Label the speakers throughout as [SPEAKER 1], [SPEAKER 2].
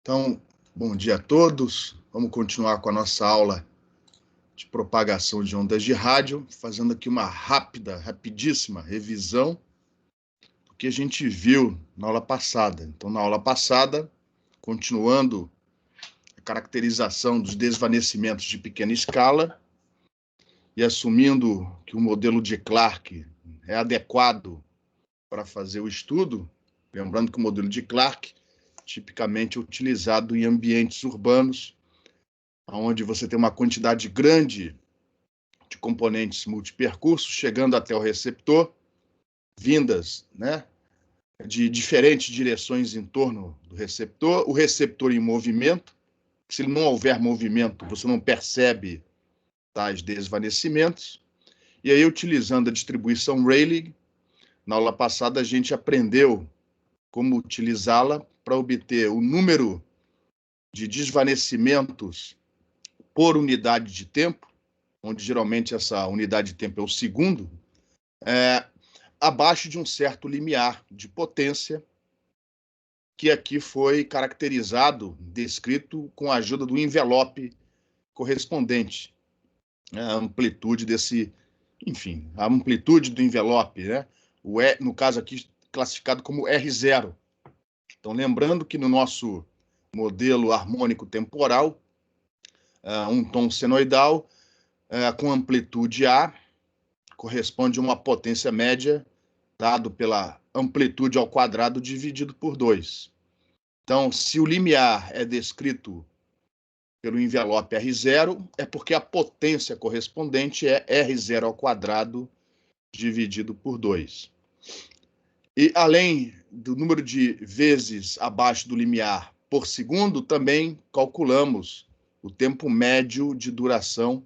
[SPEAKER 1] Então, bom dia a todos. Vamos continuar com a nossa aula de propagação de ondas de rádio, fazendo aqui uma rapidíssima revisão do que a gente viu na aula passada. Então, na aula passada, continuando a caracterização dos desvanecimentos de pequena escala e assumindo que o modelo de Clarke é adequado para fazer o estudo, lembrando que o modelo de Clarke tipicamente é utilizado em ambientes urbanos, onde você tem uma quantidade grande de componentes multipercursos chegando até o receptor, vindas, né, de diferentes direções em torno do receptor, o receptor em movimento. Se ele não houver movimento, você não percebe tais desvanecimentos. E aí, utilizando a distribuição Rayleigh, na aula passada a gente aprendeu como utilizá-la para obter o número de desvanecimentos por unidade de tempo, onde geralmente essa unidade de tempo é o segundo, abaixo de um certo limiar de potência, que aqui foi caracterizado, descrito com a ajuda do envelope correspondente, né, a amplitude desse, enfim, a amplitude do envelope, né? No caso aqui classificado como R0. Então, lembrando que no nosso modelo harmônico temporal, um tom senoidal com amplitude A corresponde a uma potência média dado pela amplitude ao quadrado dividido por 2. Então, se o limiar é descrito pelo envelope R0, é porque a potência correspondente é R0 ao quadrado dividido por 2. E além do número de vezes abaixo do limiar por segundo, também calculamos o tempo médio de duração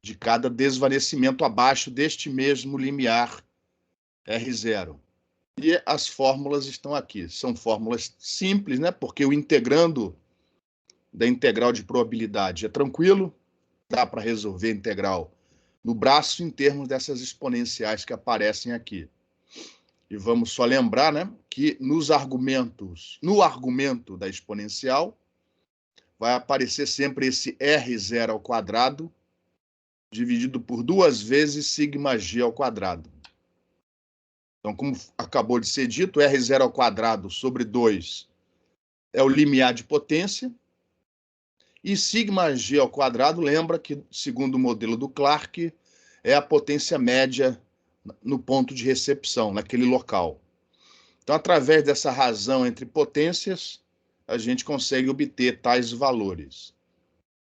[SPEAKER 1] de cada desvanecimento abaixo deste mesmo limiar R0. E as fórmulas estão aqui. São fórmulas simples, né? Porque o integrando da integral de probabilidade é tranquilo, dá para resolver a integral no braço em termos dessas exponenciais que aparecem aqui. E vamos só lembrar, né, que no argumento da exponencial, vai aparecer sempre esse R0 ao quadrado dividido por 2 vezes sigma g ao quadrado. Então, como acabou de ser dito, R0 ao quadrado sobre 2 é o limiar de potência, e sigma g ao quadrado, lembra que, segundo o modelo do Clarke, é a potência média no ponto de recepção, naquele local. Então, através dessa razão entre potências, a gente consegue obter tais valores.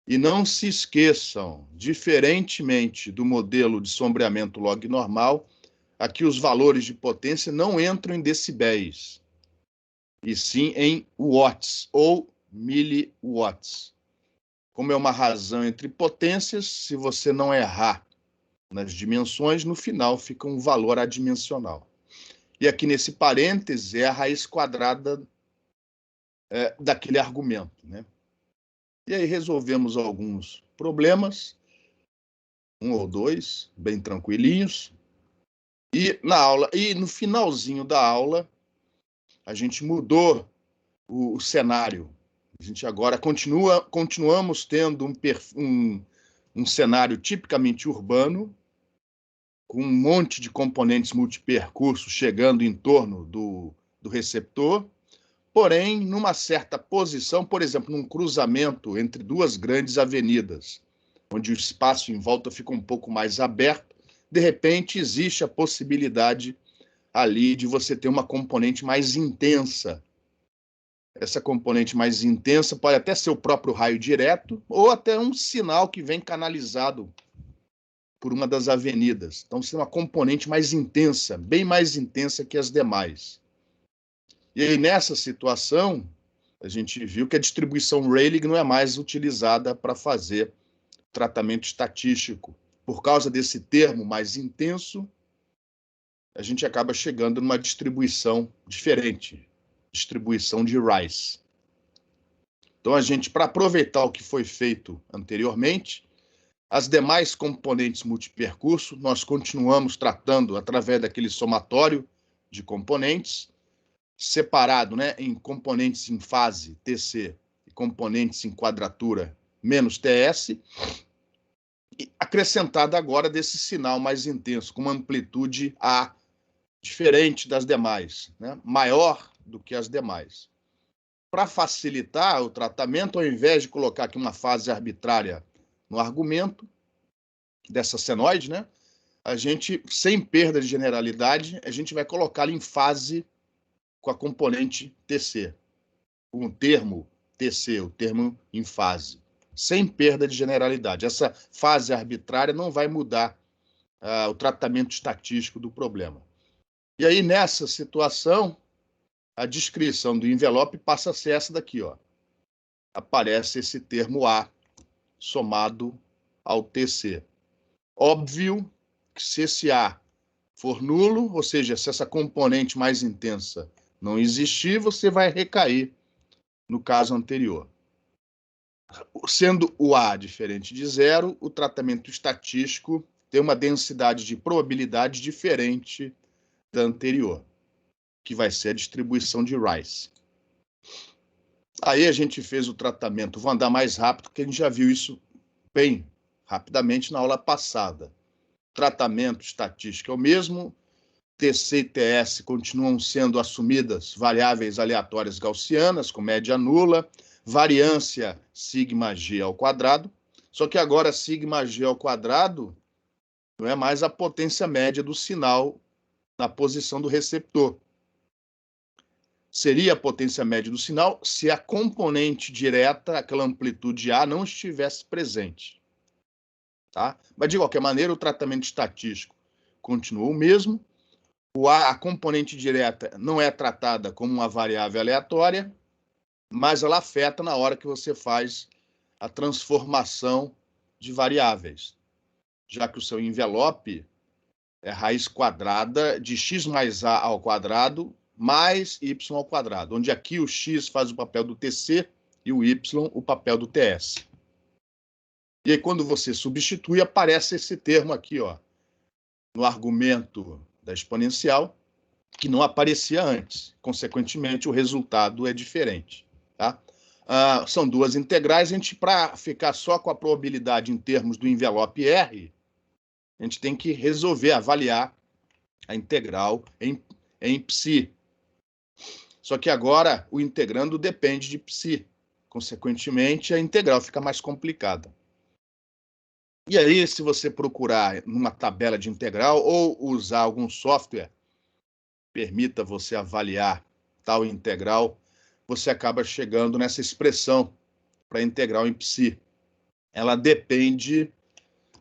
[SPEAKER 1] E não se esqueçam, diferentemente do modelo de sombreamento log normal, aqui os valores de potência não entram em decibéis, e sim em watts ou miliwatts. Como é uma razão entre potências, se você não errar nas dimensões, no final fica um valor adimensional. E aqui nesse parêntese é a raiz quadrada daquele argumento, né? E aí resolvemos alguns problemas, um ou dois, bem tranquilinhos. E no finalzinho da aula, a gente mudou o cenário. A gente agora continuamos tendo um cenário tipicamente urbano, com um monte de componentes multipercursos chegando em torno do receptor, porém, numa certa posição, por exemplo, num cruzamento entre duas grandes avenidas, onde o espaço em volta fica um pouco mais aberto, de repente existe a possibilidade ali de você ter uma componente mais intensa. Essa componente mais intensa pode até ser o próprio raio direto ou até um sinal que vem canalizado por uma das avenidas. Então, você tem uma componente mais intensa, bem mais intensa que as demais. E aí, nessa situação, a gente viu que a distribuição Rayleigh não é mais utilizada para fazer tratamento estatístico. Por causa desse termo mais intenso, a gente acaba chegando numa distribuição diferente, distribuição de Rice. Então, a gente, para aproveitar o que foi feito anteriormente, as demais componentes multipercurso, nós continuamos tratando através daquele somatório de componentes, separado, né, em componentes em fase, TC, componentes em quadratura menos TS, acrescentada agora desse sinal mais intenso, com uma amplitude A diferente das demais, né? Maior do que as demais. Para facilitar o tratamento, ao invés de colocar aqui uma fase arbitrária no argumento dessa senoide, né? A gente, sem perda de generalidade, a gente vai colocá-la em fase com a componente TC, com o termo TC, o termo em fase, sem perda de generalidade. Essa fase arbitrária não vai mudar o tratamento estatístico do problema. E aí, nessa situação, a descrição do envelope passa a ser essa daqui, ó. Aparece esse termo A somado ao TC. Óbvio que se esse A for nulo, ou seja, se essa componente mais intensa não existir, você vai recair no caso anterior. Sendo o A diferente de zero, o tratamento estatístico tem uma densidade de probabilidade diferente da anterior, que vai ser a distribuição de Rice. Aí a gente fez o tratamento, vou andar mais rápido, porque a gente já viu isso bem rapidamente na aula passada. Tratamento estatístico é o mesmo, TC e TS continuam sendo assumidas variáveis aleatórias gaussianas, com média nula, variância sigma g ao quadrado, só que agora sigma g ao quadrado não é mais a potência média do sinal na posição do receptor. Seria a potência média do sinal se a componente direta, aquela amplitude A, não estivesse presente. Tá? Mas, de qualquer maneira, o tratamento estatístico continua o mesmo. A componente direta não é tratada como uma variável aleatória, mas ela afeta na hora que você faz a transformação de variáveis, já que o seu envelope é raiz quadrada de x mais a ao quadrado mais y ao quadrado, onde aqui o x faz o papel do TC e o y o papel do TS. E aí, quando você substitui, aparece esse termo aqui, ó, no argumento da exponencial, que não aparecia antes. Consequentemente, o resultado é diferente. Tá? São duas integrais. A gente, para ficar só com a probabilidade em termos do envelope R, a gente tem que resolver, avaliar a integral em psi. Só que agora o integrando depende de psi. Consequentemente, a integral fica mais complicada. E aí, se você procurar numa tabela de integral ou usar algum software permita você avaliar tal integral, você acaba chegando nessa expressão para integral em psi. Ela depende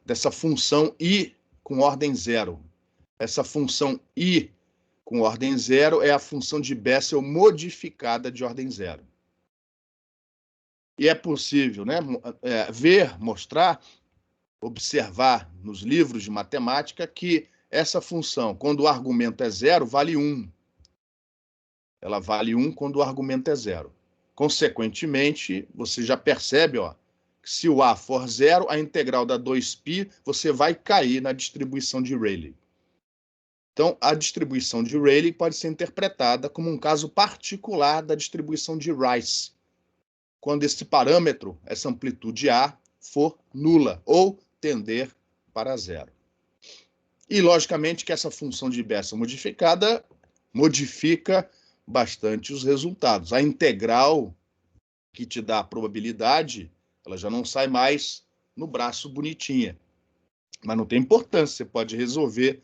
[SPEAKER 1] dessa função i com ordem zero. Essa função i com ordem zero é a função de Bessel modificada de ordem zero. E é possível, né, ver, mostrar, observar nos livros de matemática que essa função, quando o argumento é zero, vale 1. Ela vale 1 quando o argumento é zero. Consequentemente, você já percebe, ó, que se o A for zero, a integral da 2π, você vai cair na distribuição de Rayleigh. Então, a distribuição de Rayleigh pode ser interpretada como um caso particular da distribuição de Rice, quando esse parâmetro, essa amplitude A, for nula ou tender para zero. E, logicamente, que essa função de Bessel modificada modifica bastante os resultados. A integral que te dá a probabilidade, ela já não sai mais no braço bonitinha. Mas não tem importância, você pode resolver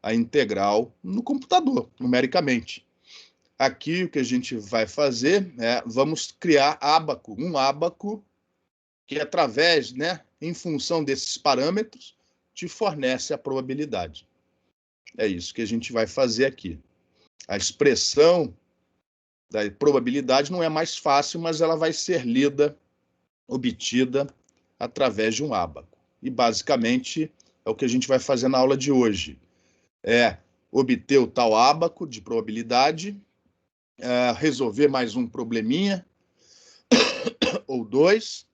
[SPEAKER 1] a integral no computador, numericamente. Aqui o que a gente vai fazer é, vamos criar ábaco, um ábaco que através, né, em função desses parâmetros, te fornece a probabilidade. É isso que a gente vai fazer aqui. A expressão da probabilidade não é mais fácil, mas ela vai ser lida, obtida através de um ábaco. E basicamente é o que a gente vai fazer na aula de hoje. É obter o tal ábaco de probabilidade, resolver mais um probleminha ou dois,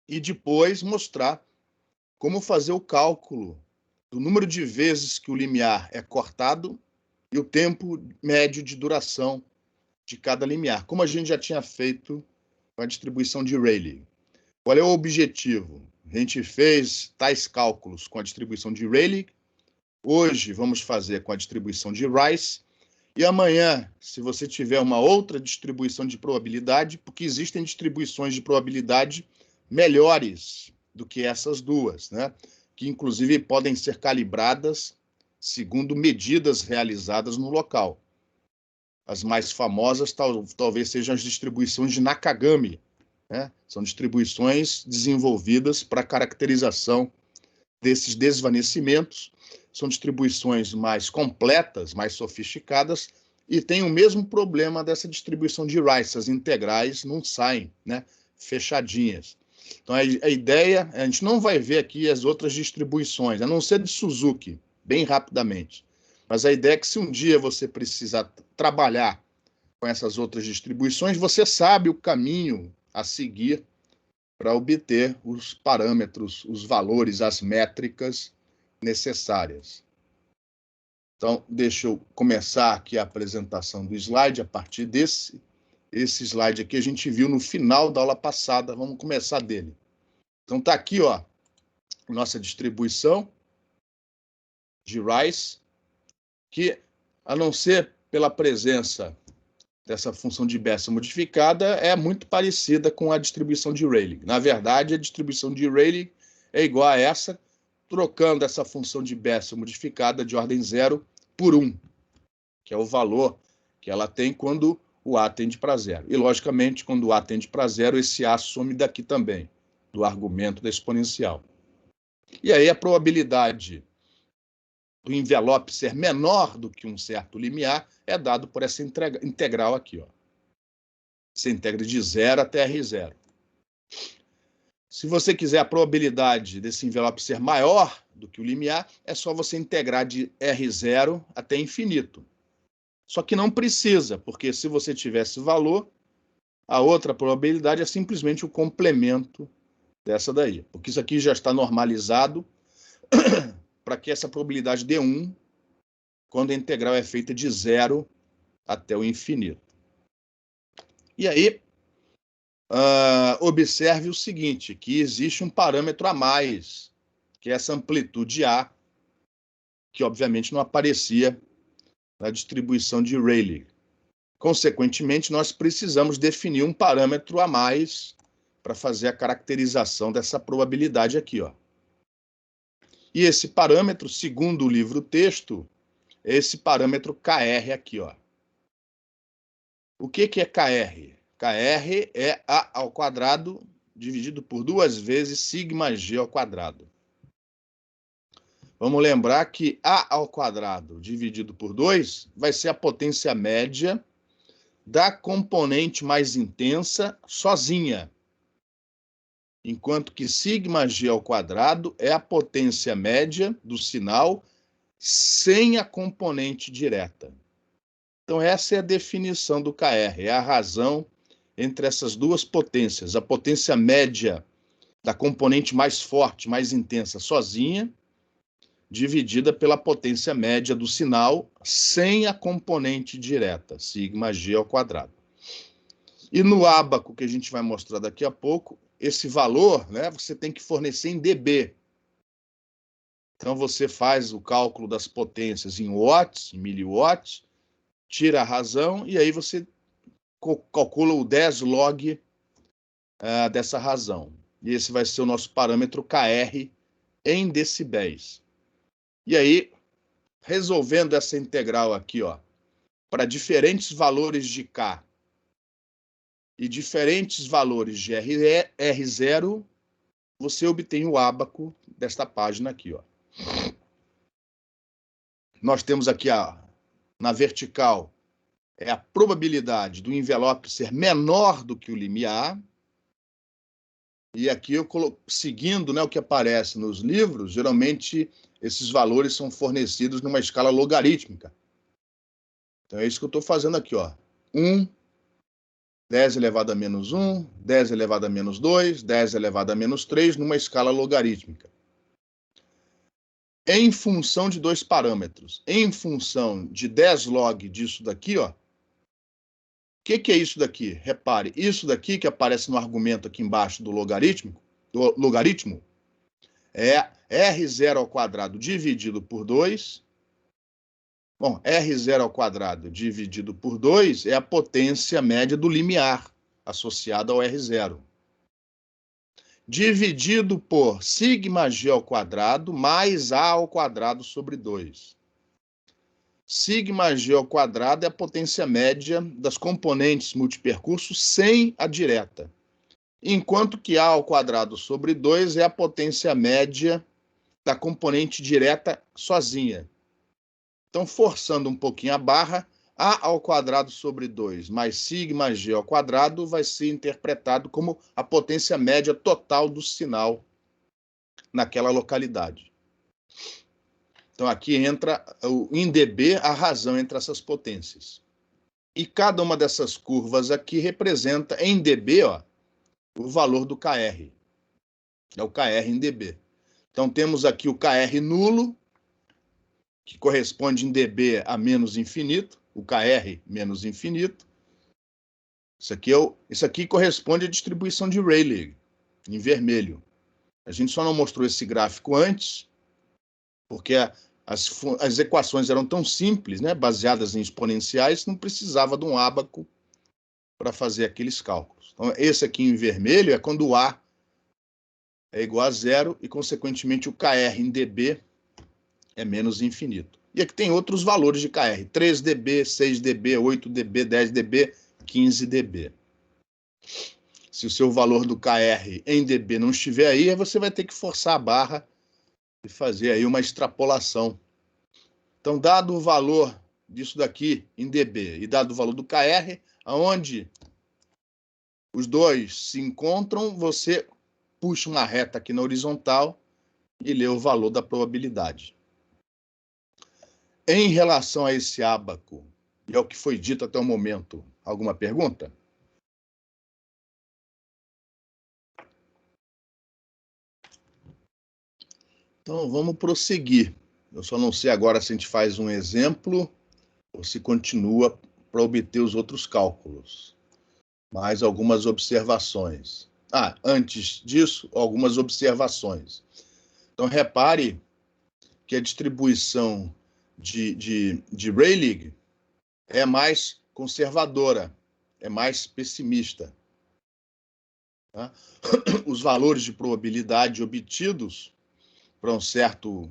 [SPEAKER 1] e depois mostrar como fazer o cálculo do número de vezes que o limiar é cortado e o tempo médio de duração de cada limiar, como a gente já tinha feito com a distribuição de Rayleigh. Qual é o objetivo? A gente fez tais cálculos com a distribuição de Rayleigh. Hoje vamos fazer com a distribuição de Rice. E amanhã, se você tiver uma outra distribuição de probabilidade, porque existem distribuições de probabilidade melhores do que essas duas, né? Que inclusive podem ser calibradas segundo medidas realizadas no local. As mais famosas talvez sejam as distribuições de Nakagami, né? São distribuições desenvolvidas para caracterização desses desvanecimentos. São distribuições mais completas, mais sofisticadas, e tem o mesmo problema dessa distribuição de Rice. As integrais não saem, né, fechadinhas. Então, a ideia, a gente não vai ver aqui as outras distribuições, a não ser de Suzuki, bem rapidamente. Mas a ideia é que se um dia você precisar trabalhar com essas outras distribuições, você sabe o caminho a seguir para obter os parâmetros, os valores, as métricas necessárias. Então, deixa eu começar aqui a apresentação do slide a partir desse. Esse slide aqui a gente viu no final da aula passada, vamos começar dele. Então, está aqui, ó, nossa distribuição de Rice, que, a não ser pela presença dessa função de Bessa modificada, é muito parecida com a distribuição de Rayleigh. Na verdade, a distribuição de Rayleigh é igual a essa, trocando essa função de Bessa modificada de ordem 0 por 1, que é o valor que ela tem quando o A tende para 0. E, logicamente, quando o A tende para 0, esse A some daqui também, do argumento da exponencial. E aí a probabilidade do envelope ser menor do que um certo limiar é dado por essa integral aqui, ó. Essa integra de 0 até R0. Se você quiser a probabilidade desse envelope ser maior do que o limiar, é só você integrar de R0 até infinito. Só que não precisa, porque se você tivesse valor, a outra probabilidade é simplesmente o complemento dessa daí. Porque isso aqui já está normalizado para que essa probabilidade dê 1 quando a integral é feita de 0 até o infinito. E aí, observe o seguinte, que existe um parâmetro a mais, que é essa amplitude A, que obviamente não aparecia na distribuição de Rayleigh. Consequentemente, nós precisamos definir um parâmetro a mais para fazer a caracterização dessa probabilidade aqui, ó. E esse parâmetro, segundo o livro-texto, é esse parâmetro KR aqui, ó. O que é KR? KR é A ao quadrado dividido por 2 vezes sigma G ao quadrado. Vamos lembrar que A ao quadrado dividido por 2 vai ser a potência média da componente mais intensa sozinha, enquanto que sigma G ao quadrado é a potência média do sinal sem a componente direta. Então, essa é a definição do KR, é a razão entre essas duas potências, a potência média da componente mais forte, mais intensa sozinha, dividida pela potência média do sinal sem a componente direta, sigma G ao quadrado. E no ábaco, que a gente vai mostrar daqui a pouco, esse valor, né, você tem que fornecer em dB. Então, você faz o cálculo das potências em watts, em miliwatts, tira a razão, e aí você calcula o 10 log dessa razão. E esse vai ser o nosso parâmetro KR em decibéis. E aí, resolvendo essa integral aqui, ó, para diferentes valores de K e diferentes valores de R0, você obtém o ábaco desta página aqui, ó. Nós temos aqui, na vertical, é a probabilidade do envelope ser menor do que o limiar. E aqui eu seguindo, né, o que aparece nos livros, geralmente esses valores são fornecidos numa escala logarítmica. Então é isso que eu estou fazendo aqui, ó. 1, 10 elevado a menos 1, 10 elevado a menos 2, 10 elevado a menos 3, numa escala logarítmica. Em função de dois parâmetros. Em função de 10 log disso daqui, ó, que é isso daqui? Repare, isso daqui que aparece no argumento aqui embaixo do logaritmo é R0² dividido por 2. Bom, R0² dividido por 2 é a potência média do limiar associada ao R0. Dividido por σg² mais A² sobre 2. Σg² é a potência média das componentes multipercursos sem a direta, enquanto que A² sobre 2 é a potência média da componente direta sozinha. Então, forçando um pouquinho a barra, A² sobre 2 mais σg² vai ser interpretado como a potência média total do sinal naquela localidade. Então, aqui entra, em dB, a razão entre essas potências. E cada uma dessas curvas aqui representa, em dB, ó, o valor do KR. É o KR em dB. Então, temos aqui o KR nulo, que corresponde em dB a menos infinito, o KR menos infinito. Isso aqui corresponde à distribuição de Rayleigh, em vermelho. A gente só não mostrou esse gráfico antes, porque as equações eram tão simples, né, baseadas em exponenciais, não precisava de um ábaco para fazer aqueles cálculos. Então, esse aqui em vermelho é quando o A é igual a zero e, consequentemente, o KR em dB é menos infinito. E aqui tem outros valores de KR, 3 dB, 6 dB, 8 dB, 10 dB, 15 dB. Se o seu valor do KR em dB não estiver aí, você vai ter que forçar a barra e fazer aí uma extrapolação. Então, dado o valor disso daqui em dB e dado o valor do KR, aonde os dois se encontram, você puxa uma reta aqui na horizontal e lê o valor da probabilidade. Em relação a esse ábaco, e ao que foi dito até o momento, alguma pergunta? Então, vamos prosseguir. Eu só não sei agora se a gente faz um exemplo ou se continua para obter os outros cálculos. Mais algumas observações. Antes disso, algumas observações. Então, repare que a distribuição de Rayleigh é mais conservadora, é mais pessimista. Tá? Os valores de probabilidade obtidos para um certo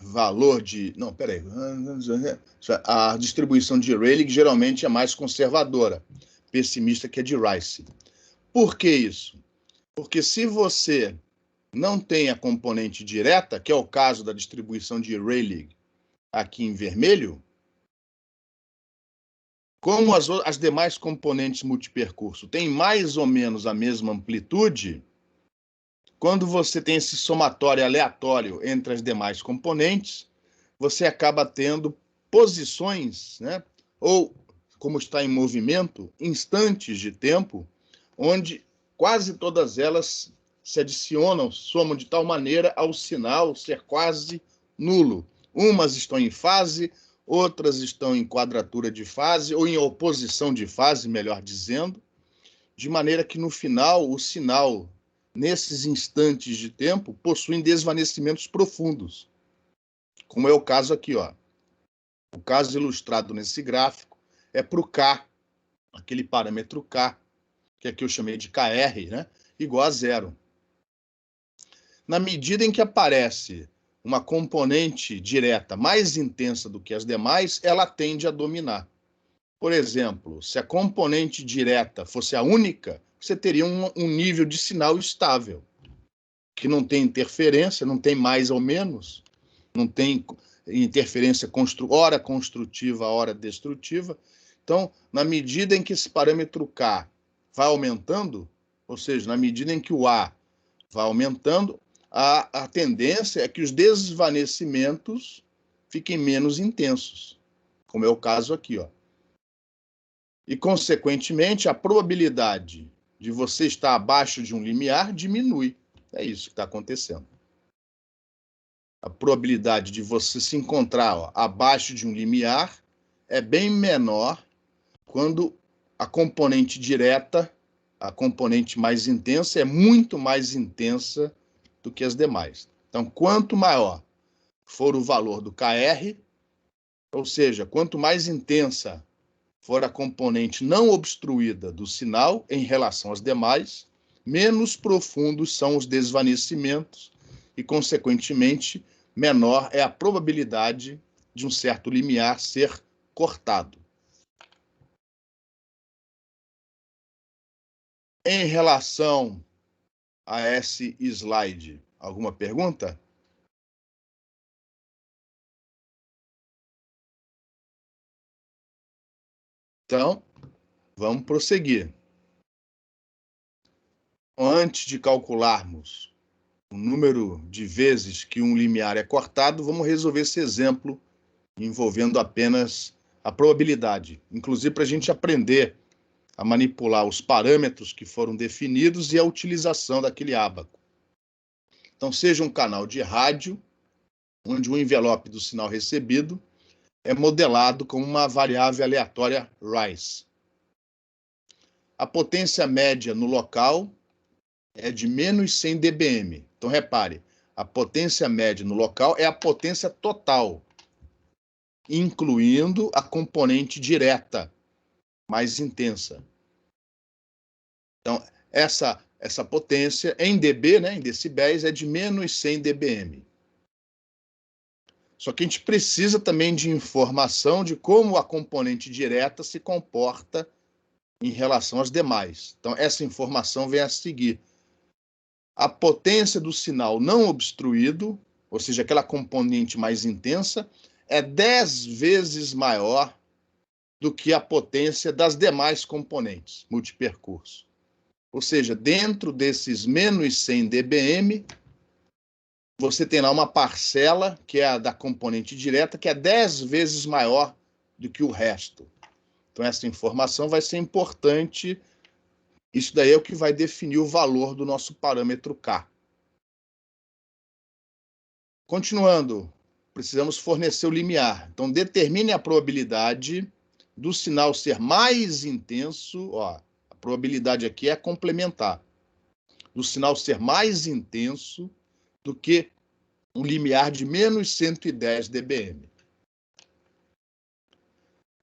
[SPEAKER 1] valor de... Não, peraí. A distribuição de Rayleigh geralmente é mais conservadora, pessimista que a de Rice. Por que isso? Porque se você não tem a componente direta, que é o caso da distribuição de Rayleigh aqui em vermelho, como as demais componentes multipercurso têm mais ou menos a mesma amplitude, quando você tem esse somatório aleatório entre as demais componentes, você acaba tendo posições, né? Ou, como está em movimento, instantes de tempo, onde quase todas elas se adicionam, somam de tal maneira ao sinal ser quase nulo. Umas estão em fase, outras estão em quadratura de fase, ou em oposição de fase, melhor dizendo, de maneira que, no final, o sinal, nesses instantes de tempo, possui desvanecimentos profundos, como é o caso aqui, ó. O caso ilustrado nesse gráfico é para o K, aquele parâmetro K, que aqui eu chamei de KR, né, igual a zero. Na medida em que aparece uma componente direta mais intensa do que as demais, ela tende a dominar. Por exemplo, se a componente direta fosse a única, você teria um nível de sinal estável, que não tem interferência, não tem mais ou menos, não tem interferência ora construtiva, ora destrutiva. Então, na medida em que esse parâmetro K vai aumentando, ou seja, na medida em que o A vai aumentando, a tendência é que os desvanecimentos fiquem menos intensos, como é o caso aqui, ó. E, consequentemente, a probabilidade de você estar abaixo de um limiar diminui. É isso que está acontecendo. A probabilidade de você se encontrar abaixo de um limiar é bem menor quando a componente direta, a componente mais intensa, é muito mais intensa do que as demais. Então, quanto maior for o valor do KR, ou seja, quanto mais intensa for a componente não obstruída do sinal em relação às demais, menos profundos são os desvanecimentos e, consequentemente, menor é a probabilidade de um certo limiar ser cortado. Em relação a esse slide, alguma pergunta? Então, vamos prosseguir. Antes de calcularmos o número de vezes que um limiar é cortado, vamos resolver esse exemplo envolvendo apenas a probabilidade, inclusive para a gente aprender a manipular os parâmetros que foram definidos e a utilização daquele ábaco. Então, seja um canal de rádio, onde o envelope do sinal recebido é modelado como uma variável aleatória Rice. A potência média no local é de menos 100 dBm. Então, repare, a potência média no local é a potência total, incluindo a componente direta, mais intensa. Então, essa potência em dB, né, em decibéis, é de menos 100 dBm. Só que a gente precisa também de informação de como a componente direta se comporta em relação às demais. Então, essa informação vem a seguir. A potência do sinal não obstruído, ou seja, aquela componente mais intensa, é 10 vezes maior do que a potência das demais componentes multipercurso. Ou seja, dentro desses menos 100 dBm, você tem lá uma parcela, que é a da componente direta, que é 10 vezes maior do que o resto. Então, essa informação vai ser importante. Isso daí é o que vai definir o valor do nosso parâmetro K. Continuando, precisamos fornecer o limiar. Então, determine a probabilidade do sinal ser mais intenso. Ó, a probabilidade aqui é complementar. Do sinal ser mais intenso do que um limiar de menos 110 dBm.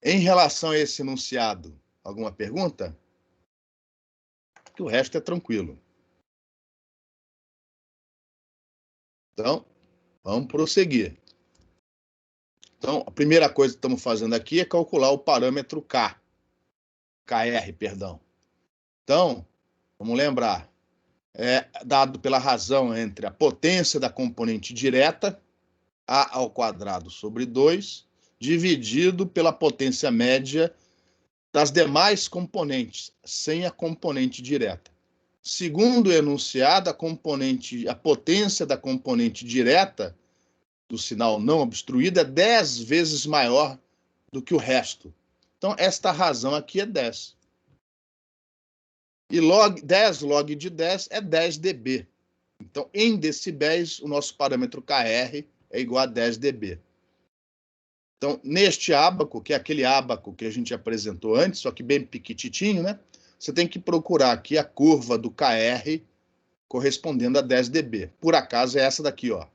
[SPEAKER 1] Em relação a esse enunciado, alguma pergunta? Que o resto é tranquilo. Então, vamos prosseguir. Então, a primeira coisa que estamos fazendo aqui é calcular o parâmetro K. KR, perdão. Então, vamos lembrar, é dado pela razão entre a potência da componente direta, A ao quadrado sobre 2, dividido pela potência média das demais componentes, sem a componente direta. Segundo o enunciado, a potência da componente direta do sinal não obstruído é 10 vezes maior do que o resto. Então, esta razão aqui é 10. E 10 log de 10 é 10 dB. Então, em decibéis, o nosso parâmetro KR é igual a 10 dB. Então, neste ábaco, que é aquele ábaco que a gente apresentou antes, só que bem pequititinho, né? Você tem que procurar aqui a curva do KR correspondendo a 10 dB. Por acaso é essa daqui, ó.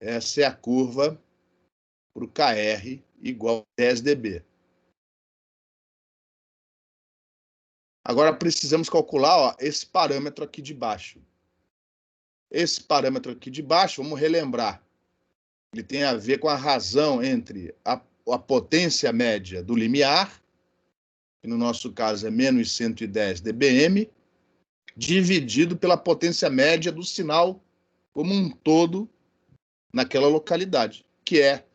[SPEAKER 1] Essa é a curva para o KR igual a 10 dB. Agora precisamos calcular, ó, esse parâmetro aqui de baixo. Esse parâmetro aqui de baixo, vamos relembrar. Ele tem a ver com a razão entre a potência média do limiar, que no nosso caso é menos 110 dBm, dividido pela potência média do sinal como um todo naquela localidade, que é,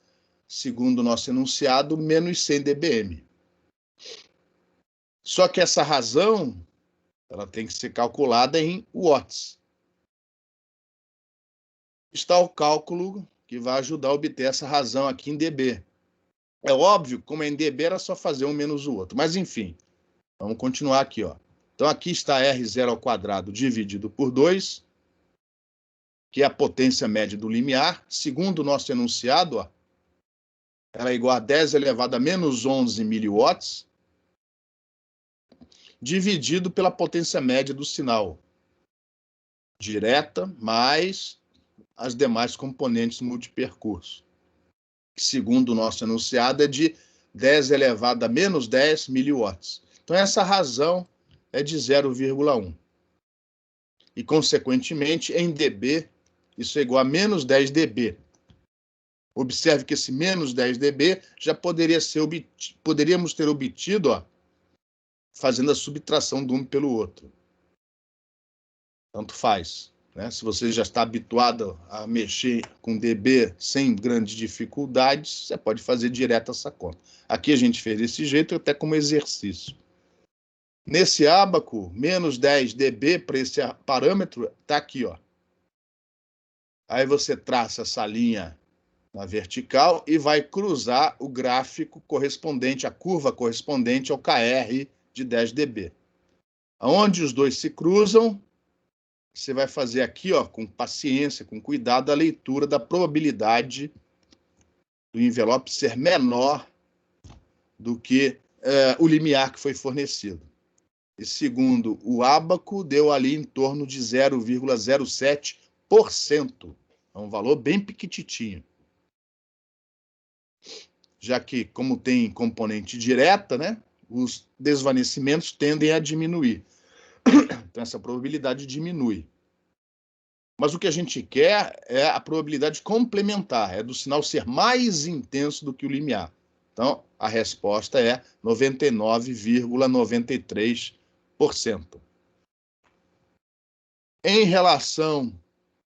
[SPEAKER 1] segundo o nosso enunciado, menos 100 dBm. Só que essa razão ela tem que ser calculada em watts. Está o cálculo que vai ajudar a obter essa razão aqui em dB. É óbvio, como é em dB, era só fazer um menos o outro. Mas, enfim, vamos continuar aqui, ó. Então, aqui está R0 ao quadrado dividido por 2, que é a potência média do limiar. Segundo o nosso enunciado, ó, ela é igual a 10 elevado a menos 11 miliwatts, dividido pela potência média do sinal, direta, mais as demais componentes multipercurso, que, segundo o nosso enunciado, é de 10 elevado a menos 10 miliwatts. Então, essa razão é de 0,1. E, consequentemente, em dB, isso é igual a menos 10 dB. Observe que esse menos 10 dB já poderíamos ter obtido, ó, fazendo a subtração de um pelo outro. Tanto faz. Né? Se você já está habituado a mexer com dB sem grandes dificuldades, você pode fazer direto essa conta. Aqui a gente fez desse jeito, até como exercício. Nesse ábaco, menos 10 dB para esse parâmetro, está aqui, ó. Aí você traça essa linha na vertical e vai cruzar o gráfico correspondente, a curva correspondente ao KR de 10 dB. Onde os dois se cruzam, você vai fazer aqui, ó, com paciência, com cuidado, a leitura da probabilidade do envelope ser menor do que o limiar que foi fornecido. E segundo o ábaco, deu ali em torno de 0,07%. É um valor bem pequititinho. Já que, como tem componente direta, né, os desvanecimentos tendem a diminuir. Então, essa probabilidade diminui. Mas o que a gente quer é a probabilidade complementar, é do sinal ser mais intenso do que o limiar. Então, a resposta é 99,93%. Em relação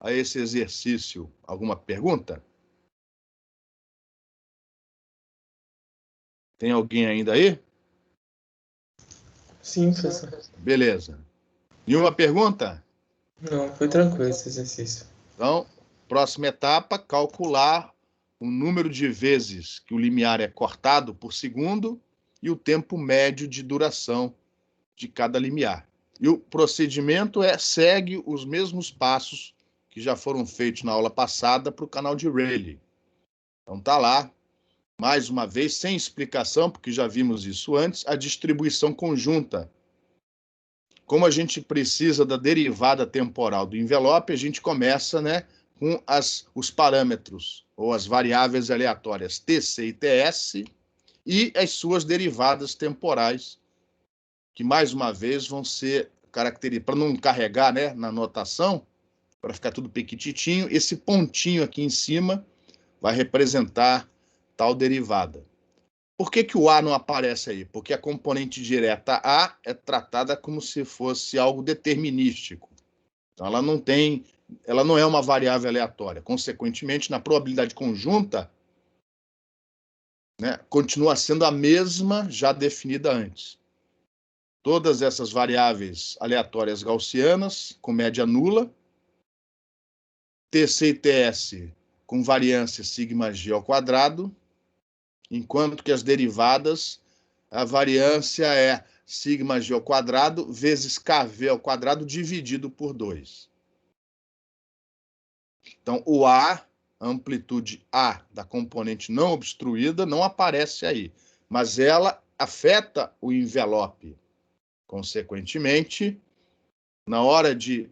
[SPEAKER 1] a esse exercício, alguma pergunta? Tem alguém ainda aí?
[SPEAKER 2] Sim, professor.
[SPEAKER 1] Beleza. Nenhuma pergunta?
[SPEAKER 2] Não, foi tranquilo esse exercício.
[SPEAKER 1] Então, próxima etapa, calcular o número de vezes que o limiar é cortado por segundo e o tempo médio de duração de cada limiar. E o procedimento segue os mesmos passos que já foram feitos na aula passada para o canal de Rayleigh. Então tá lá, mais uma vez, sem explicação, porque já vimos isso antes, a distribuição conjunta. Como a gente precisa da derivada temporal do envelope, a gente começa, né, com os parâmetros, ou as variáveis aleatórias TC e TS, e as suas derivadas temporais, que, mais uma vez, vão ser caracterizadas, para não carregar, né, na notação, para ficar tudo pequititinho, esse pontinho aqui em cima vai representar tal derivada. Por que o A não aparece aí? Porque a componente direta A é tratada como se fosse algo determinístico. Então, ela não é uma variável aleatória. Consequentemente, na probabilidade conjunta, né, continua sendo a mesma já definida antes. Todas essas variáveis aleatórias gaussianas, com média nula, TC e TS com variância sigma g ao quadrado, enquanto que as derivadas, a variância é sigma g ao quadrado vezes kv ao quadrado dividido por 2. Então, o A, a amplitude A da componente não obstruída, não aparece aí, mas ela afeta o envelope. Consequentemente, na hora de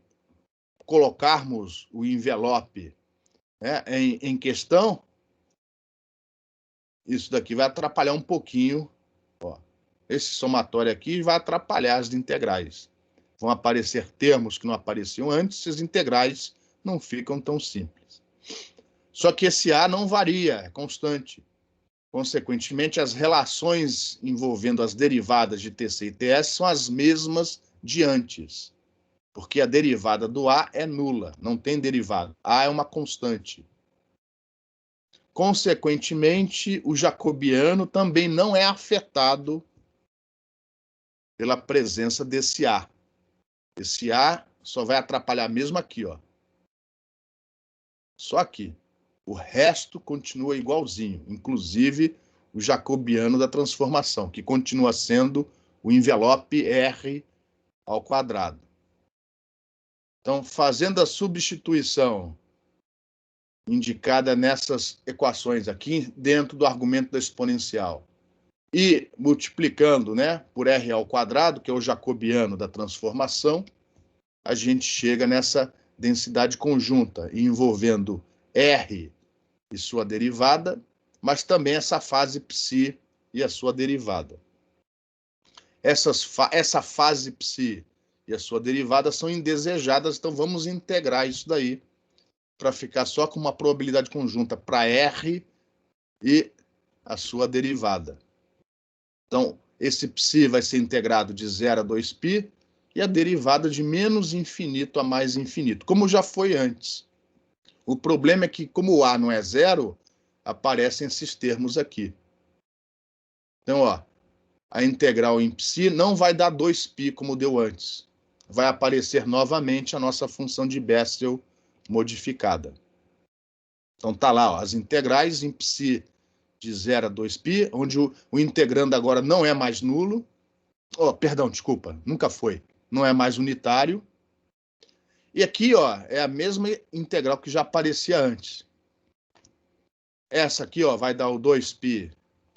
[SPEAKER 1] colocarmos o envelope, né, em questão, isso daqui vai atrapalhar um pouquinho. Ó, esse somatório aqui vai atrapalhar as integrais. Vão aparecer termos que não apareciam antes, e as integrais não ficam tão simples. Só que esse A não varia, é constante. Consequentemente, as relações envolvendo as derivadas de TC e TS são as mesmas de antes, porque a derivada do A é nula, não tem derivada. A é uma constante. Consequentemente, o jacobiano também não é afetado pela presença desse A. Esse A só vai atrapalhar mesmo aqui, ó. Só aqui. O resto continua igualzinho, inclusive o jacobiano da transformação, que continua sendo o envelope R ao quadrado. Então, fazendo a substituição indicada nessas equações aqui, dentro do argumento da exponencial. E multiplicando, né, por r ao quadrado, que é o jacobiano da transformação, a gente chega nessa densidade conjunta, envolvendo R e sua derivada, mas também essa fase psi e a sua derivada. Essa fase psi e a sua derivada são indesejadas, então vamos integrar isso daí para ficar só com uma probabilidade conjunta para R e a sua derivada. Então, esse psi vai ser integrado de 0 a 2π e a derivada de menos infinito a mais infinito, como já foi antes. O problema é que, como o A não é zero, aparecem esses termos aqui. Então, ó, a integral em psi não vai dar 2π como deu antes. Vai aparecer novamente a nossa função de Bessel modificada. Então, tá lá, ó, as integrais em psi de 0 a 2π, onde o integrando agora não é mais nulo. Oh, perdão, desculpa, nunca foi. Não é mais unitário. E aqui, ó, é a mesma integral que já aparecia antes. Essa aqui, ó, vai dar o 2π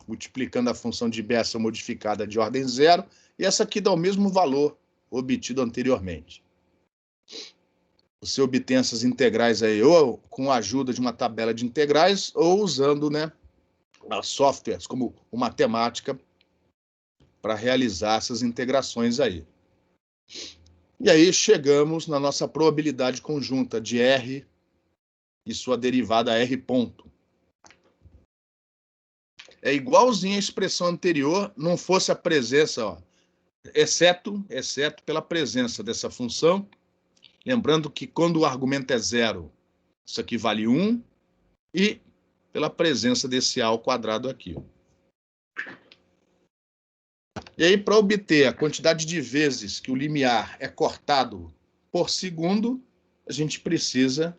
[SPEAKER 1] multiplicando a função de Bessel modificada de ordem zero, e essa aqui dá o mesmo valor obtido anteriormente. Você obtém essas integrais aí ou com a ajuda de uma tabela de integrais ou usando, né, softwares como o Matemática para realizar essas integrações aí. E aí chegamos na nossa probabilidade conjunta de R e sua derivada R ponto. É igualzinho à expressão anterior, não fosse a presença, ó, exceto pela presença dessa função. Lembrando que quando o argumento é zero, isso aqui vale 1, e pela presença desse A ao quadrado aqui. E aí, para obter a quantidade de vezes que o limiar é cortado por segundo, a gente precisa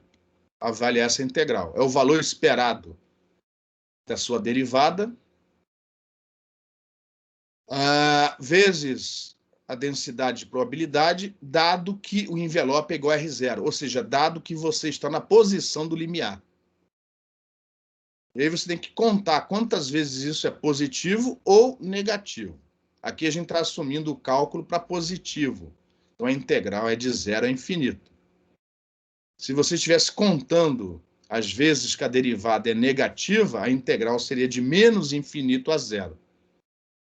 [SPEAKER 1] avaliar essa integral. É o valor esperado da sua derivada, vezes a densidade de probabilidade, dado que o envelope é igual a R0, ou seja, dado que você está na posição do limiar. E aí você tem que contar quantas vezes isso é positivo ou negativo. Aqui a gente está assumindo o cálculo para positivo. Então a integral é de 0 a infinito. Se você estivesse contando as vezes que a derivada é negativa, a integral seria de menos infinito a zero.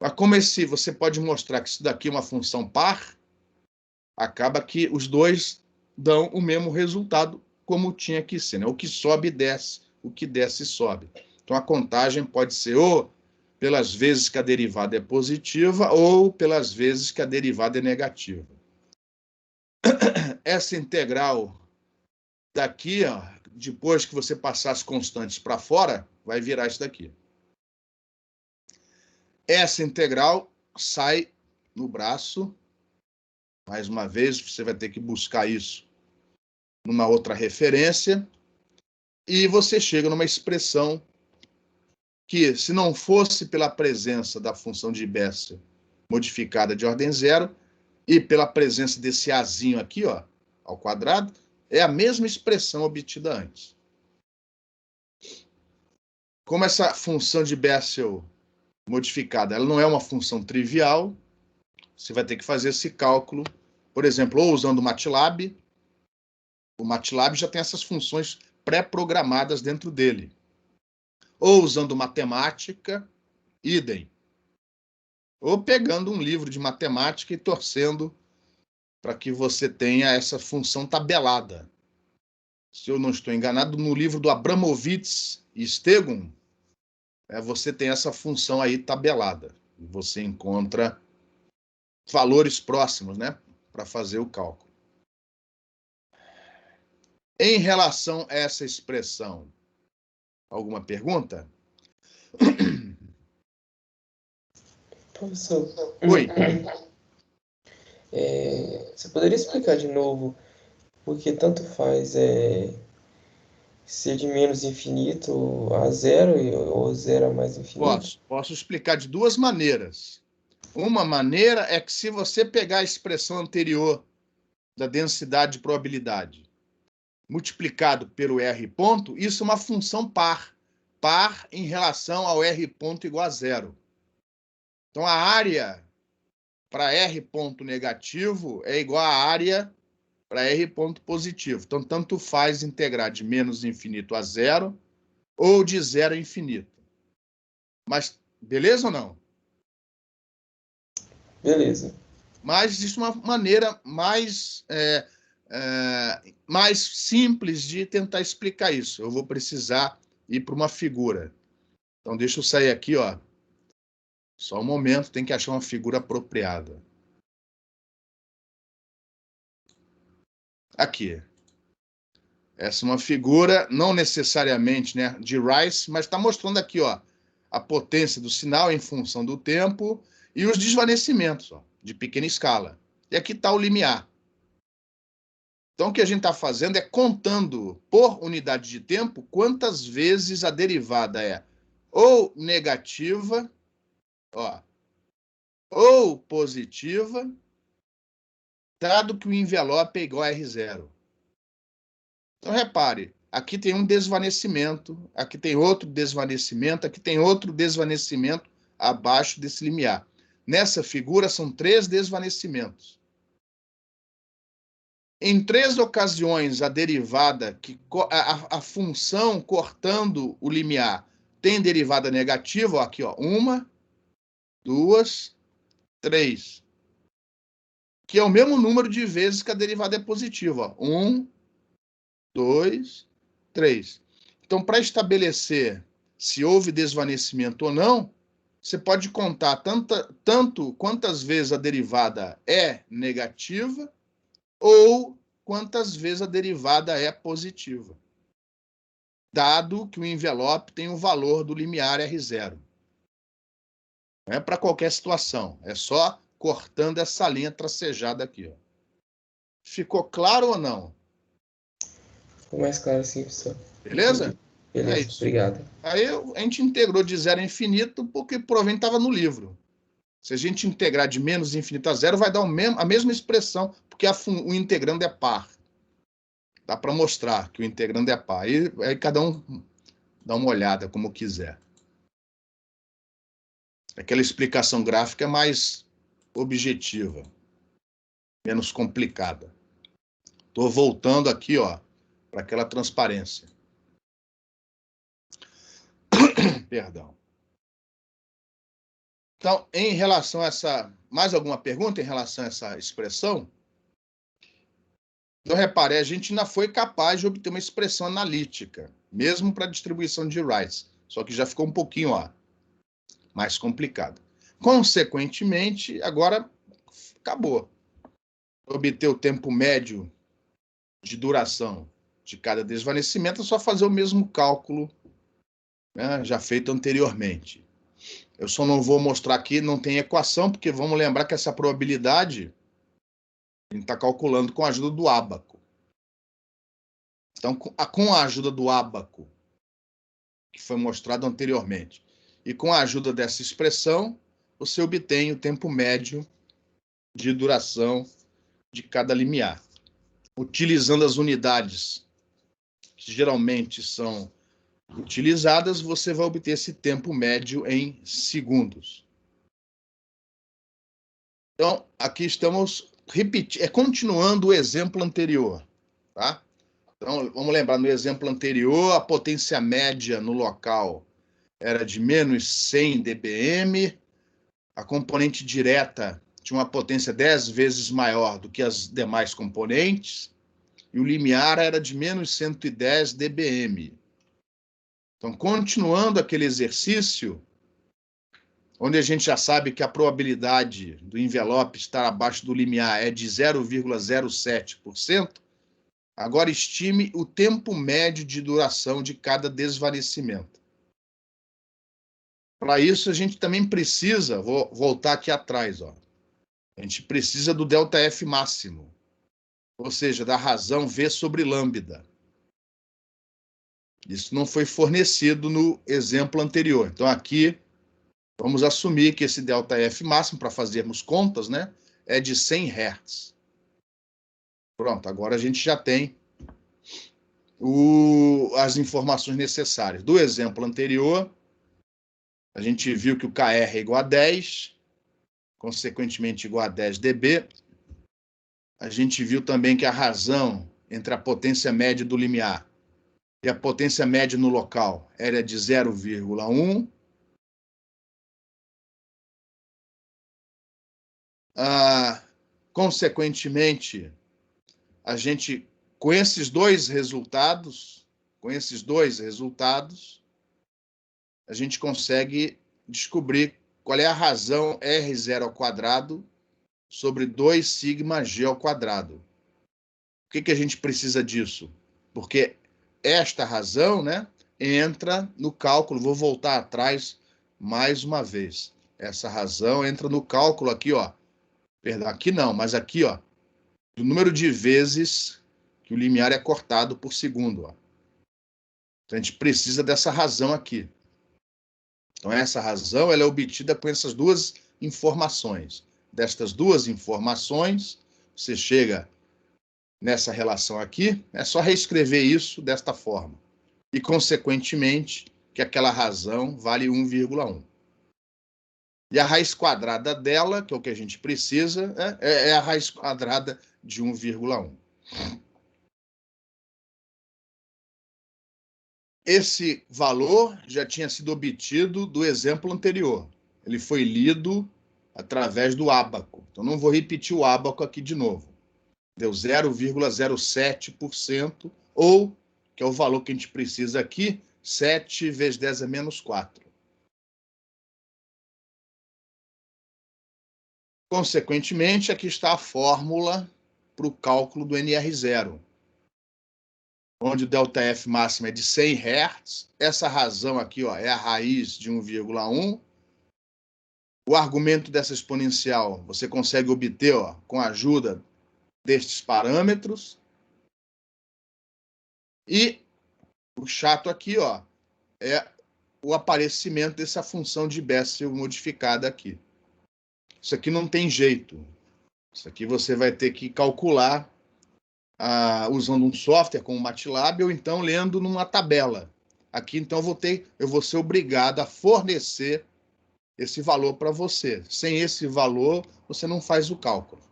[SPEAKER 1] Mas como você pode mostrar que isso daqui é uma função par, acaba que os dois dão o mesmo resultado como tinha que ser, né? O que sobe desce, o que desce sobe. Então a contagem pode ser ou pelas vezes que a derivada é positiva ou pelas vezes que a derivada é negativa. Essa integral daqui, ó, depois que você passar as constantes para fora, vai virar isso daqui. Essa integral sai no braço. Mais uma vez, você vai ter que buscar isso numa outra referência. E você chega numa expressão que, se não fosse pela presença da função de Bessel modificada de ordem zero e pela presença desse azinho aqui, ó, ao quadrado, é a mesma expressão obtida antes. Como essa função de Bessel modificada, ela não é uma função trivial, você vai ter que fazer esse cálculo, por exemplo, ou usando o MATLAB. O MATLAB já tem essas funções pré-programadas dentro dele. Ou usando matemática, idem. Ou pegando um livro de matemática e torcendo para que você tenha essa função tabelada. Se eu não estou enganado, no livro do Abramovitz e Stegun, você tem essa função aí tabelada. Você encontra valores próximos, né, para fazer o cálculo. Em relação a essa expressão, alguma pergunta?
[SPEAKER 2] Professor,
[SPEAKER 1] Oi.
[SPEAKER 2] Você poderia explicar de novo por que tanto faz ser de menos infinito a zero ou zero a mais infinito?
[SPEAKER 1] Posso explicar de duas maneiras. Uma maneira é que se você pegar a expressão anterior da densidade de probabilidade multiplicado pelo R ponto, isso é uma função par. Par em relação ao R ponto igual a zero. Então, a área para R ponto negativo é igual à área para R ponto positivo. Então, tanto faz integrar de menos infinito a zero ou de zero a infinito. Mas, beleza ou não?
[SPEAKER 2] Beleza.
[SPEAKER 1] Mas existe uma maneira mais simples de tentar explicar isso. Eu vou precisar ir para uma figura. Então, deixa eu sair aqui, ó. Só um momento, tem que achar uma figura apropriada. Aqui. Essa é uma figura, não necessariamente, né, de Rice, mas está mostrando aqui, ó, a potência do sinal em função do tempo e os desvanecimentos, ó, de pequena escala. E aqui está o limiar. Então, o que a gente está fazendo é contando por unidade de tempo quantas vezes a derivada é ou negativa, ó, ou positiva, dado que o envelope é igual a R0. Então, repare, aqui tem um desvanecimento, aqui tem outro desvanecimento, aqui tem outro desvanecimento abaixo desse limiar. Nessa figura, são 3 desvanecimentos. Em 3 ocasiões, a derivada, a função cortando o limiar, tem derivada negativa, ó, aqui, ó, 1, 2, 3. Que é o mesmo número de vezes que a derivada é positiva. 1, 2, 3. Então, para estabelecer se houve desvanecimento ou não, você pode contar tanto quantas vezes a derivada é negativa ou quantas vezes a derivada é positiva, dado que o envelope tem o valor do limiar R0. Não é para qualquer situação, é só cortando essa linha tracejada aqui. Ó. Ficou claro ou não?
[SPEAKER 2] Ficou mais claro sim, professor.
[SPEAKER 1] Beleza? É
[SPEAKER 2] Beleza,
[SPEAKER 1] isso.
[SPEAKER 2] obrigado.
[SPEAKER 1] Aí a gente integrou de zero a infinito porque provavelmente estava no livro. Se a gente integrar de menos infinito a zero, vai dar a mesma expressão, porque o integrando é par. Dá para mostrar que o integrando é par. Aí cada um dá uma olhada como quiser. Aquela explicação gráfica é mais objetiva, menos complicada. Estou voltando aqui, ó, para aquela transparência. Perdão. Então, em relação a essa... Mais alguma pergunta em relação a essa expressão? Então, repare, a gente ainda foi capaz de obter uma expressão analítica, mesmo para a distribuição de Rice, só que já ficou um pouquinho ó, mais complicado. Consequentemente, agora acabou. Obter o tempo médio de duração de cada desvanecimento é só fazer o mesmo cálculo, né, já feito anteriormente. Eu só não vou mostrar aqui, não tem equação, porque vamos lembrar que essa probabilidade a gente está calculando com a ajuda do ábaco. Então, com a ajuda do ábaco, que foi mostrado anteriormente, e com a ajuda dessa expressão, você obtém o tempo médio de duração de cada limiar. Utilizando as unidades que geralmente são utilizadas, você vai obter esse tempo médio em segundos. Então, aqui estamos continuando o exemplo anterior, tá? Então, vamos lembrar, no exemplo anterior, a potência média no local era de menos 100 dBm, a componente direta tinha uma potência 10 vezes maior do que as demais componentes, e o limiar era de menos 110 dBm. Então, continuando aquele exercício, onde a gente já sabe que a probabilidade do envelope estar abaixo do limiar é de 0,07%, agora estime o tempo médio de duração de cada desvanecimento. Para isso, a gente também precisa, vou voltar aqui atrás, ó, a gente precisa do ΔF máximo, ou seja, da razão V sobre lambda. Isso não foi fornecido no exemplo anterior. Então, aqui, vamos assumir que esse ΔF máximo, para fazermos contas, né, é de 100 Hz. Pronto, agora a gente já tem as informações necessárias. Do exemplo anterior, a gente viu que o KR é igual a 10, consequentemente igual a 10 dB. A gente viu também que a razão entre a potência média do limiar e a potência média no local era de 0,1. Consequentemente, a gente, com esses dois resultados, a gente consegue descobrir qual é a razão R0² sobre 2σg². Por que a gente precisa disso? Porque esta razão, né, entra no cálculo. Vou voltar atrás mais uma vez. Essa razão entra no cálculo aqui, ó. Perdão, aqui não, mas aqui, ó, do número de vezes que o limiar é cortado por segundo, ó. Então, a gente precisa dessa razão aqui. Então, essa razão ela é obtida com essas duas informações. Destas duas informações, você chega nessa relação aqui, é só reescrever isso desta forma. E, consequentemente, que aquela razão vale 1,1. E a raiz quadrada dela, que é o que a gente precisa, é a raiz quadrada de 1,1. Esse valor já tinha sido obtido do exemplo anterior. Ele foi lido através do ábaco. Então, não vou repetir o ábaco aqui de novo. Deu 0,07%, ou, que é o valor que a gente precisa aqui, 7 vezes 10 a menos 4. Consequentemente, aqui está a fórmula para o cálculo do NR0, onde o ΔF máximo é de 100 Hz. Essa razão aqui, ó, é a raiz de 1,1. O argumento dessa exponencial você consegue obter, ó, com a ajuda destes parâmetros. E o chato aqui, ó, é o aparecimento dessa função de Bessel modificada aqui. Isso aqui não tem jeito. Isso aqui você vai ter que calcular usando um software como o MATLAB ou então lendo numa tabela. Aqui, então, eu vou ser obrigado a fornecer esse valor para você. Sem esse valor, você não faz o cálculo.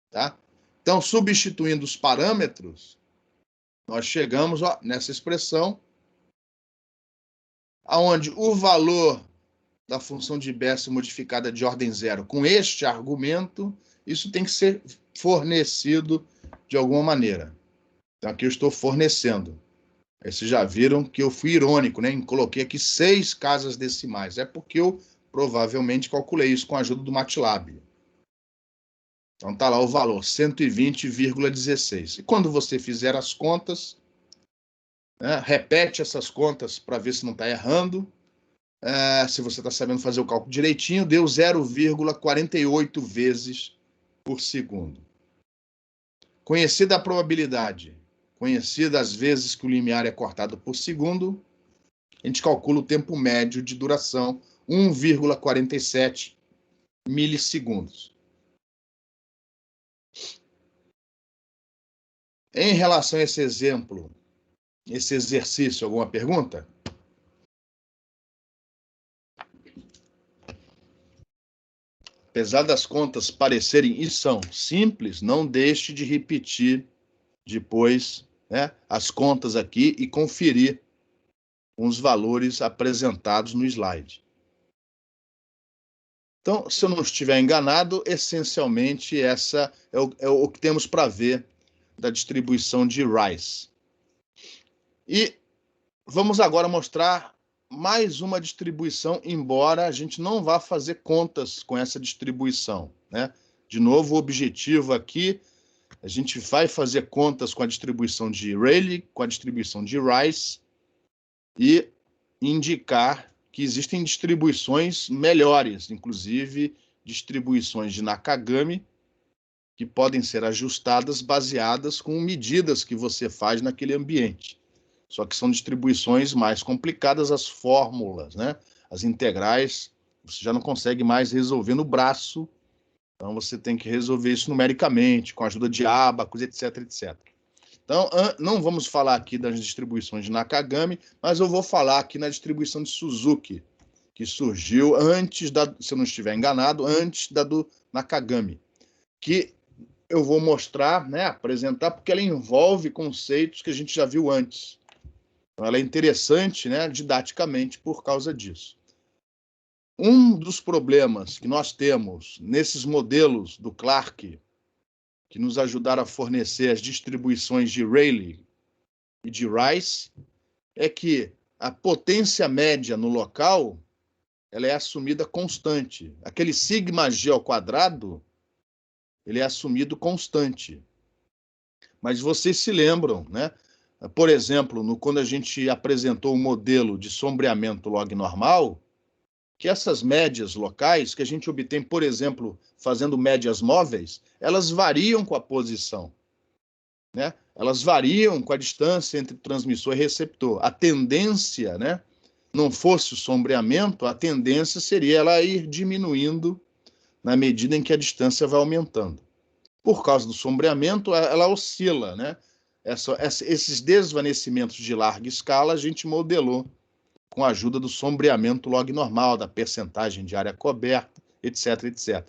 [SPEAKER 1] Tá? Então, substituindo os parâmetros, nós chegamos, ó, nessa expressão, onde o valor da função de Bessel modificada de ordem zero com este argumento, isso tem que ser fornecido de alguma maneira. Então, aqui eu estou fornecendo. Aí vocês já viram que eu fui irônico, né? Coloquei aqui 6 casas decimais. É porque eu provavelmente calculei isso com a ajuda do MATLAB. Então, está lá o valor, 120,16. E quando você fizer as contas, né, repete essas contas para ver se não está errando. Se você está sabendo fazer o cálculo direitinho, deu 0,48 vezes por segundo. Conhecida a probabilidade, conhecida as vezes que o limiar é cortado por segundo, a gente calcula o tempo médio de duração, 1,47 milissegundos. Em relação a esse exemplo, esse exercício, alguma pergunta? Apesar das contas parecerem e são simples, não deixe de repetir depois, né, as contas aqui e conferir os valores apresentados no slide. Então, se eu não estiver enganado, essencialmente essa é o que temos para ver da distribuição de Rice. E vamos agora mostrar mais uma distribuição, embora a gente não vá fazer contas com essa distribuição, né? De novo, o objetivo aqui, a gente vai fazer contas com a distribuição de Rayleigh, com a distribuição de Rice, e indicar que existem distribuições melhores, inclusive distribuições de Nakagami, que podem ser ajustadas baseadas com medidas que você faz naquele ambiente. Só que são distribuições mais complicadas, as fórmulas, né? As integrais, você já não consegue mais resolver no braço, então você tem que resolver isso numericamente, com a ajuda de ábacos, etc, etc. Então, não vamos falar aqui das distribuições de Nakagami, mas eu vou falar aqui na distribuição de Suzuki, que surgiu antes da, se eu não estiver enganado, antes da do Nakagami, que eu vou mostrar, né, apresentar, porque ela envolve conceitos que a gente já viu antes. Então, ela é interessante, né, didaticamente por causa disso. Um dos problemas que nós temos nesses modelos do Clarke, que nos ajudaram a fornecer as distribuições de Rayleigh e de Rice, é que a potência média no local ela é assumida constante. Aquele sigma g ao quadrado, ele é assumido constante. Mas vocês se lembram, né? Por exemplo, quando a gente apresentou o modelo de sombreamento log normal, que essas médias locais, que a gente obtém, por exemplo, fazendo médias móveis, elas variam com a posição, né? Elas variam com a distância entre transmissor e receptor. A tendência, né? Não fosse o sombreamento, a tendência seria ela ir diminuindo na medida em que a distância vai aumentando. Por causa do sombreamento, ela oscila, né? Esses desvanecimentos de larga escala a gente modelou com a ajuda do sombreamento log normal, da percentagem de área coberta, etc, etc.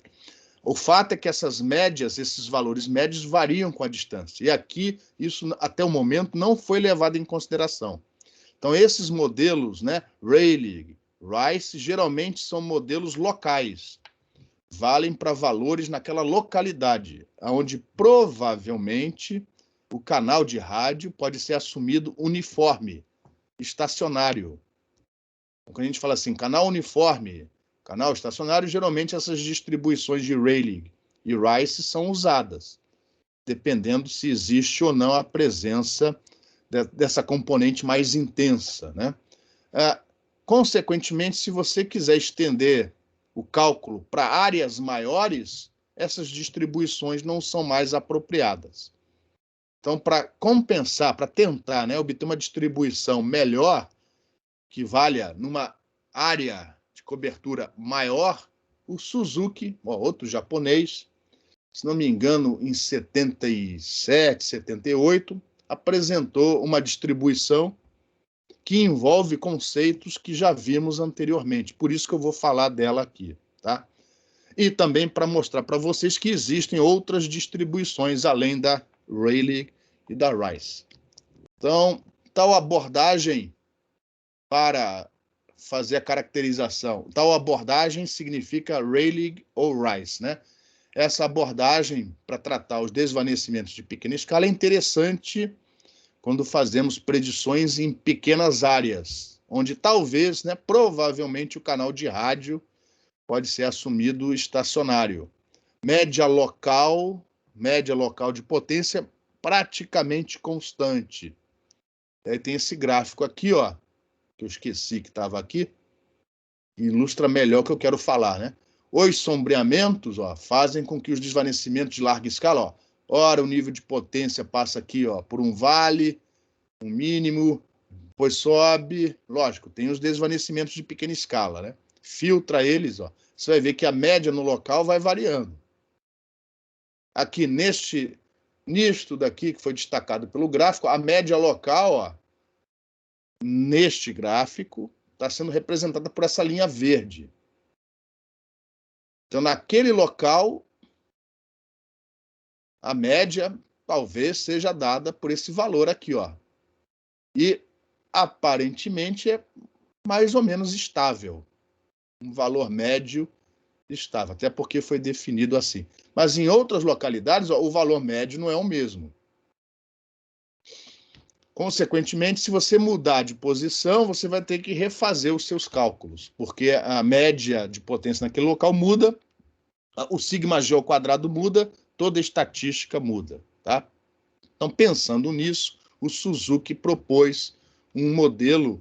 [SPEAKER 1] O fato é que essas médias, esses valores médios variam com a distância. E aqui, isso até o momento não foi levado em consideração. Então, esses modelos, né, Rayleigh, Rice, geralmente são modelos locais. Valem para valores naquela localidade, onde provavelmente o canal de rádio pode ser assumido uniforme, estacionário. Quando a gente fala assim, canal uniforme, canal estacionário, geralmente essas distribuições de Rayleigh e Rice são usadas, dependendo se existe ou não a presença dessa componente mais intensa, né? Consequentemente, se você quiser estender o cálculo para áreas maiores, essas distribuições não são mais apropriadas. Então, para compensar, para tentar, né, obter uma distribuição melhor, que valha numa área de cobertura maior, o Suzuki, outro japonês, se não me engano, em 77, 78, apresentou uma distribuição que envolve conceitos que já vimos anteriormente. Por isso que eu vou falar dela aqui, tá? E também para mostrar para vocês que existem outras distribuições além da Rayleigh e da Rice. Então, tal abordagem para fazer a caracterização, tal abordagem significa Rayleigh ou Rice, né? Essa abordagem para tratar os desvanecimentos de pequena escala é interessante quando fazemos predições em pequenas áreas, onde talvez, né, provavelmente o canal de rádio pode ser assumido estacionário. Média local de potência praticamente constante. Aí tem esse gráfico aqui, ó, que eu esqueci que estava aqui, ilustra melhor o que eu quero falar, né? Os sombreamentos, ó, fazem com que os desvanecimentos de larga escala, ó, ora o nível de potência passa aqui, ó, por um vale, um mínimo, depois sobe, lógico, tem os desvanecimentos de pequena escala, né? Filtra eles, ó, você vai ver que a média no local vai variando. Aqui nisto daqui que foi destacado pelo gráfico, a média local, ó, neste gráfico, está sendo representada por essa linha verde. Então, naquele local, a média talvez seja dada por esse valor aqui, ó. E aparentemente é mais ou menos estável. Um valor médio estável, até porque foi definido assim. Mas em outras localidades, ó, o valor médio não é o mesmo. Consequentemente, se você mudar de posição, você vai ter que refazer os seus cálculos, porque a média de potência naquele local muda, o sigma g ao quadrado muda, toda a estatística muda, tá? Então, pensando nisso, o Suzuki propôs um modelo,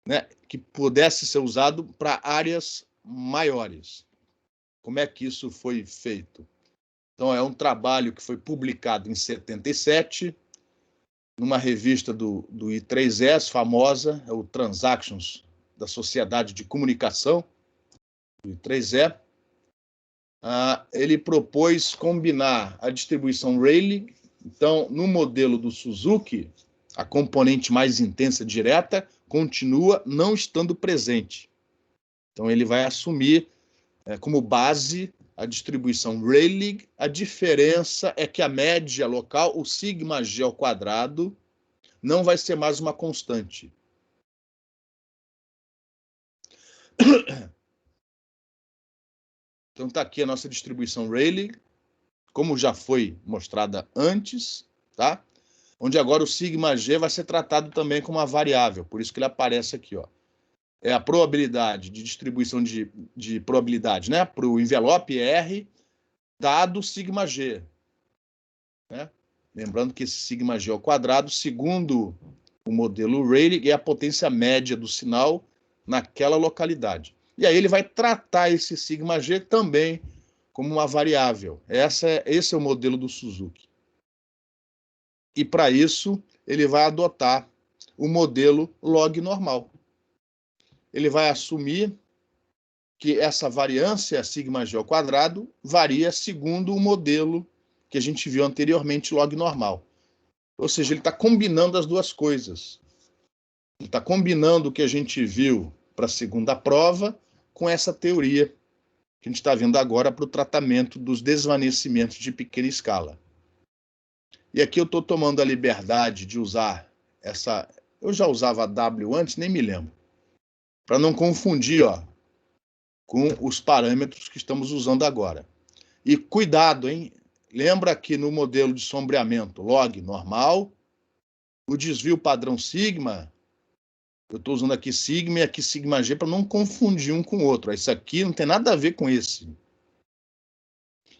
[SPEAKER 1] né, que pudesse ser usado para áreas maiores. Como é que isso foi feito? Então, é um trabalho que foi publicado em 77, numa revista do I3S, famosa, é o Transactions da Sociedade de Comunicação, do I3E. Ele propôs combinar a distribuição Rayleigh Então, no modelo do Suzuki, a componente mais intensa direta continua não estando presente. Então, ele vai assumir como base a distribuição Rayleigh. A diferença é que a média local, o sigma g ao quadrado, não vai ser mais uma constante. Então, está aqui a nossa distribuição Rayleigh, como já foi mostrada antes, tá? Onde agora o sigma g vai ser tratado também como uma variável, por isso que ele aparece aqui, ó. É a probabilidade de distribuição de probabilidade, né? Para o envelope R, dado sigma g. Né? Lembrando que esse sigma g ao quadrado, segundo o modelo Rayleigh, é a potência média do sinal naquela localidade. E aí ele vai tratar esse sigma g também como uma variável. Esse é o modelo do Suzuki. E para isso, ele vai adotar o modelo log normal. Ele vai assumir que essa variância sigma g ao quadrado varia segundo o modelo que a gente viu anteriormente, log normal. Ou seja, ele está combinando as duas coisas. Ele está combinando o que a gente viu para a segunda prova com essa teoria que a gente está vendo agora para o tratamento dos desvanecimentos de pequena escala. E aqui eu estou tomando a liberdade de usar essa... Eu já usava a W antes, nem me lembro. Para não confundir, ó, com os parâmetros que estamos usando agora. E cuidado, hein? Lembra que no modelo de sombreamento log normal, o desvio padrão sigma, eu estou usando aqui sigma e aqui sigma g para não confundir um com o outro. Isso aqui não tem nada a ver com esse.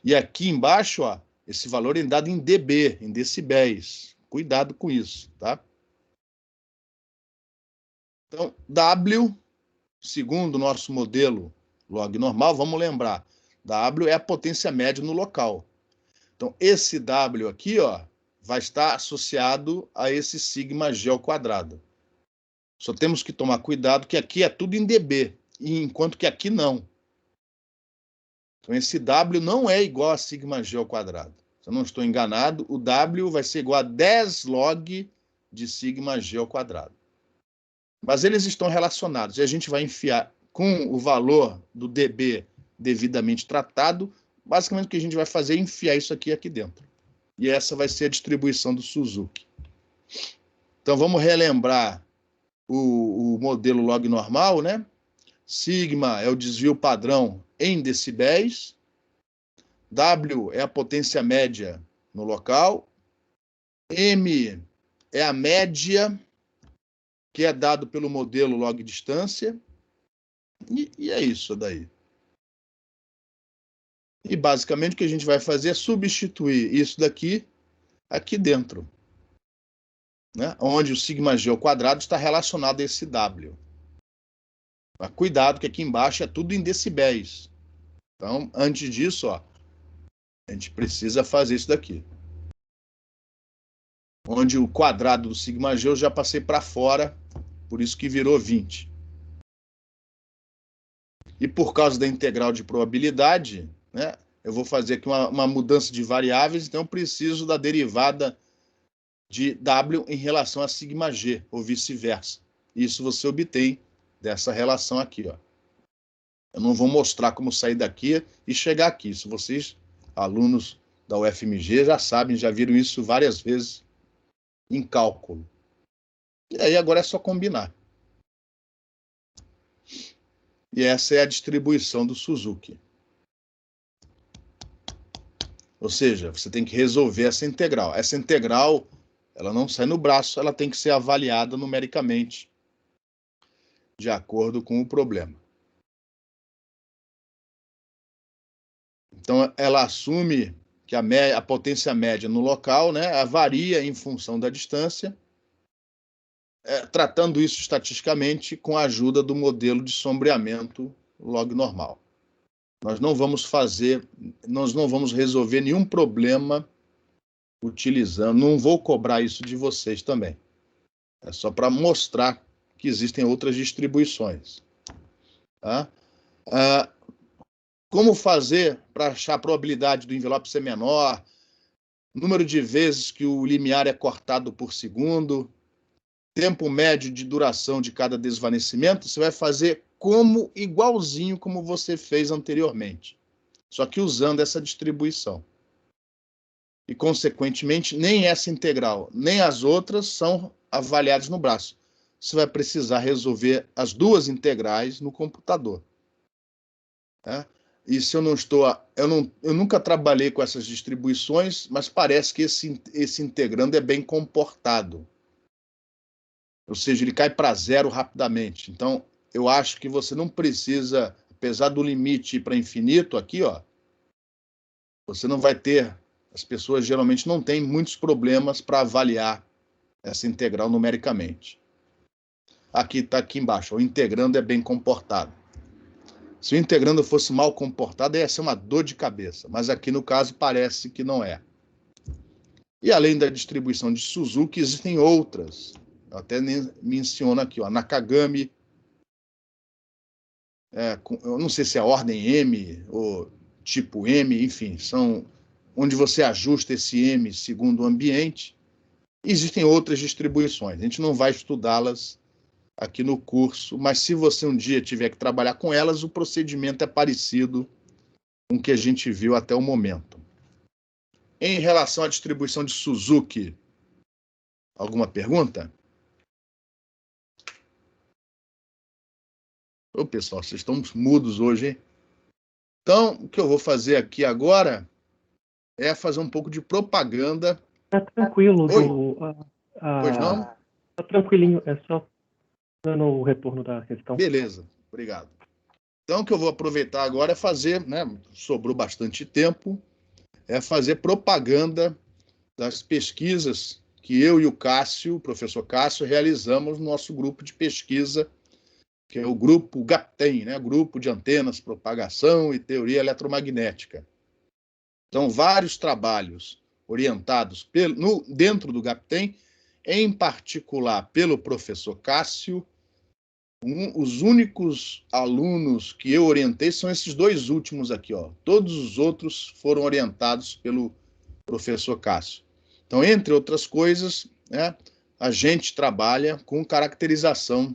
[SPEAKER 1] E aqui embaixo, ó, esse valor é dado em dB, em decibéis. Cuidado com isso, tá? Então, W, segundo o nosso modelo log normal, vamos lembrar, W é a potência média no local. Então, esse W aqui, ó, vai estar associado a esse sigma g ao quadrado. Só temos que tomar cuidado que aqui é tudo em dB, enquanto que aqui não. Então, esse W não é igual a sigma g ao quadrado. Se eu não estou enganado, o W vai ser igual a 10 log de sigma g ao quadrado. Mas eles estão relacionados, e a gente vai enfiar com o valor do dB devidamente tratado. Basicamente, o que a gente vai fazer é enfiar isso aqui dentro. E essa vai ser a distribuição do Suzuki. Então, vamos relembrar o modelo log normal, né? Sigma é o desvio padrão em decibéis. W é a potência média no local. M é a média, que é dado pelo modelo log distância. E é isso daí. E basicamente o que a gente vai fazer é substituir isso daqui aqui dentro, né? Onde o sigma g ao quadrado está relacionado a esse W. Mas cuidado que aqui embaixo é tudo em decibéis. Então, antes disso, ó, a gente precisa fazer isso daqui. Onde o quadrado do sigma g eu já passei para fora, por isso que virou 20. E por causa da integral de probabilidade, né, eu vou fazer aqui uma mudança de variáveis, então eu preciso da derivada de W em relação a sigma g, ou vice-versa. Isso você obtém dessa relação aqui, ó. Eu não vou mostrar como sair daqui e chegar aqui. Isso vocês, alunos da UFMG, já sabem, já viram isso várias vezes em cálculo. E aí agora é só combinar. E essa é a distribuição do Suzuki. Ou seja, você tem que resolver essa integral. Essa integral, ela não sai no braço, ela tem que ser avaliada numericamente, de acordo com o problema. Então, ela assume que a potência média no local, né, varia em função da distância, tratando isso estatisticamente com a ajuda do modelo de sombreamento log normal. Nós não vamos resolver nenhum problema utilizando, não vou cobrar isso de vocês também. É só para mostrar que existem outras distribuições. Tá? Como fazer para achar a probabilidade do envelope ser menor? número de vezes que o limiar é cortado por segundo, tempo médio de duração de cada desvanecimento, você vai fazer igualzinho como você fez anteriormente, só que usando essa distribuição. E, consequentemente, nem essa integral, nem as outras são avaliadas no braço. Você vai precisar resolver as duas integrais no computador. Né? E se eu não estou... Eu nunca trabalhei com essas distribuições, mas parece que esse integrando é bem comportado. Ou seja, ele cai para zero rapidamente. Então, eu acho que você não precisa, apesar do limite ir para infinito aqui, ó, você não vai ter... As pessoas geralmente não têm muitos problemas para avaliar essa integral numericamente. Aqui está aqui embaixo, o integrando é bem comportado. Se o integrando fosse mal comportado, ia ser uma dor de cabeça, mas aqui no caso parece que não é. E além da distribuição de Suzuki, existem outras. Eu até menciono aqui, ó, Nakagami, eu não sei se é ordem M ou tipo M, enfim, são onde você ajusta esse M segundo o ambiente. Existem outras distribuições, a gente não vai estudá-las aqui no curso, mas se você um dia tiver que trabalhar com elas, o procedimento é parecido com o que a gente viu até o momento. Em relação à distribuição de Suzuki, alguma pergunta? Ô, pessoal, vocês estão mudos hoje, hein? Então, o que eu vou fazer aqui agora é fazer um pouco de propaganda.
[SPEAKER 3] Tá tranquilo,
[SPEAKER 1] Oi? Pois não?
[SPEAKER 3] Tá tranquilinho, é só dando o retorno da questão.
[SPEAKER 1] Beleza, obrigado. Então, o que eu vou aproveitar agora é fazer, né, sobrou bastante tempo, é fazer propaganda das pesquisas que eu e o Cássio, o professor Cássio, realizamos no nosso grupo de pesquisa, que é o grupo GAPTEM, né, Grupo de Antenas, Propagação e Teoria Eletromagnética. Então, vários trabalhos orientados dentro do GAPTEM, em particular pelo professor Cássio. Os únicos alunos que eu orientei são esses dois últimos aqui, ó. Todos os outros foram orientados pelo professor Cássio. Então, entre outras coisas, né, a gente trabalha com caracterização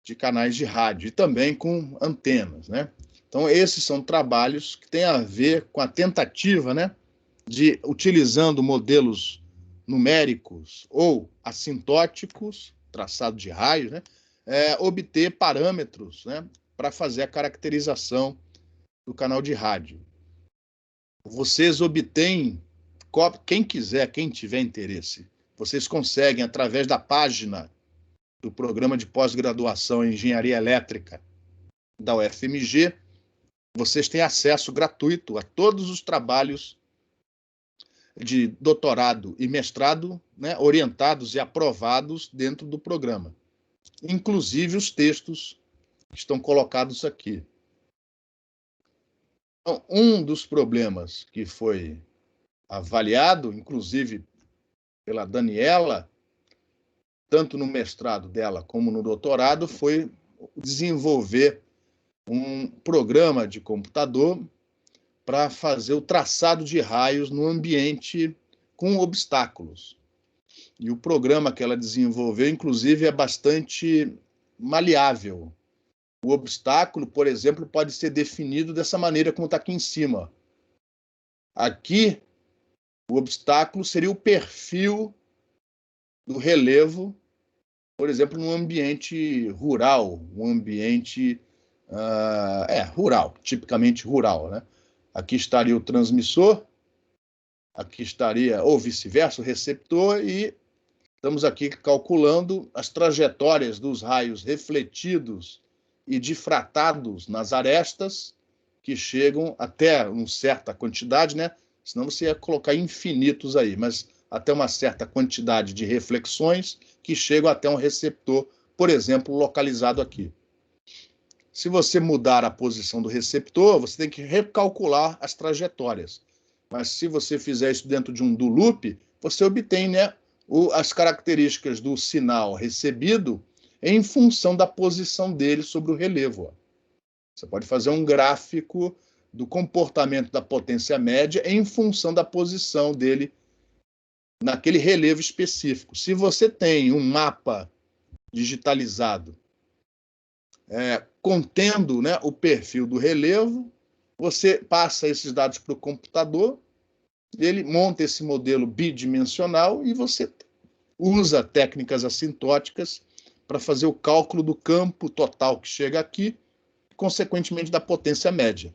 [SPEAKER 1] de canais de rádio e também com antenas, né? Então, esses são trabalhos que têm a ver com a tentativa, né, de, utilizando modelos numéricos ou assintóticos, traçado de raios, né, obter parâmetros, né, para fazer a caracterização do canal de rádio. Vocês obtêm, quem quiser, quem tiver interesse, vocês conseguem, através da página do Programa de Pós-Graduação em Engenharia Elétrica da UFMG, vocês têm acesso gratuito a todos os trabalhos de doutorado e mestrado, né, orientados e aprovados dentro do programa, inclusive os textos que estão colocados aqui. Então, um dos problemas que foi avaliado, inclusive pela Daniela, tanto no mestrado dela como no doutorado, foi desenvolver um programa de computador para fazer o traçado de raios no ambiente com obstáculos. E o programa que ela desenvolveu, inclusive, é bastante maleável. O obstáculo, por exemplo, pode ser definido dessa maneira como está aqui em cima. Aqui, o obstáculo seria o perfil do relevo, por exemplo, num ambiente rural, um ambiente rural, tipicamente rural, né? Aqui estaria o transmissor, aqui estaria, ou vice-versa, o receptor, e estamos aqui calculando as trajetórias dos raios refletidos e difratados nas arestas, que chegam até uma certa quantidade, né? Senão você ia colocar infinitos aí, mas até uma certa quantidade de reflexões que chegam até um receptor, por exemplo, localizado aqui. Se você mudar a posição do receptor, você tem que recalcular as trajetórias. Mas se você fizer isso dentro de um do loop, você obtém, né, as características do sinal recebido em função da posição dele sobre o relevo. Você pode fazer um gráfico do comportamento da potência média em função da posição dele naquele relevo específico. Se você tem um mapa digitalizado contendo, né, o perfil do relevo, você passa esses dados para o computador, ele monta esse modelo bidimensional e você usa técnicas assintóticas para fazer o cálculo do campo total que chega aqui, consequentemente da potência média.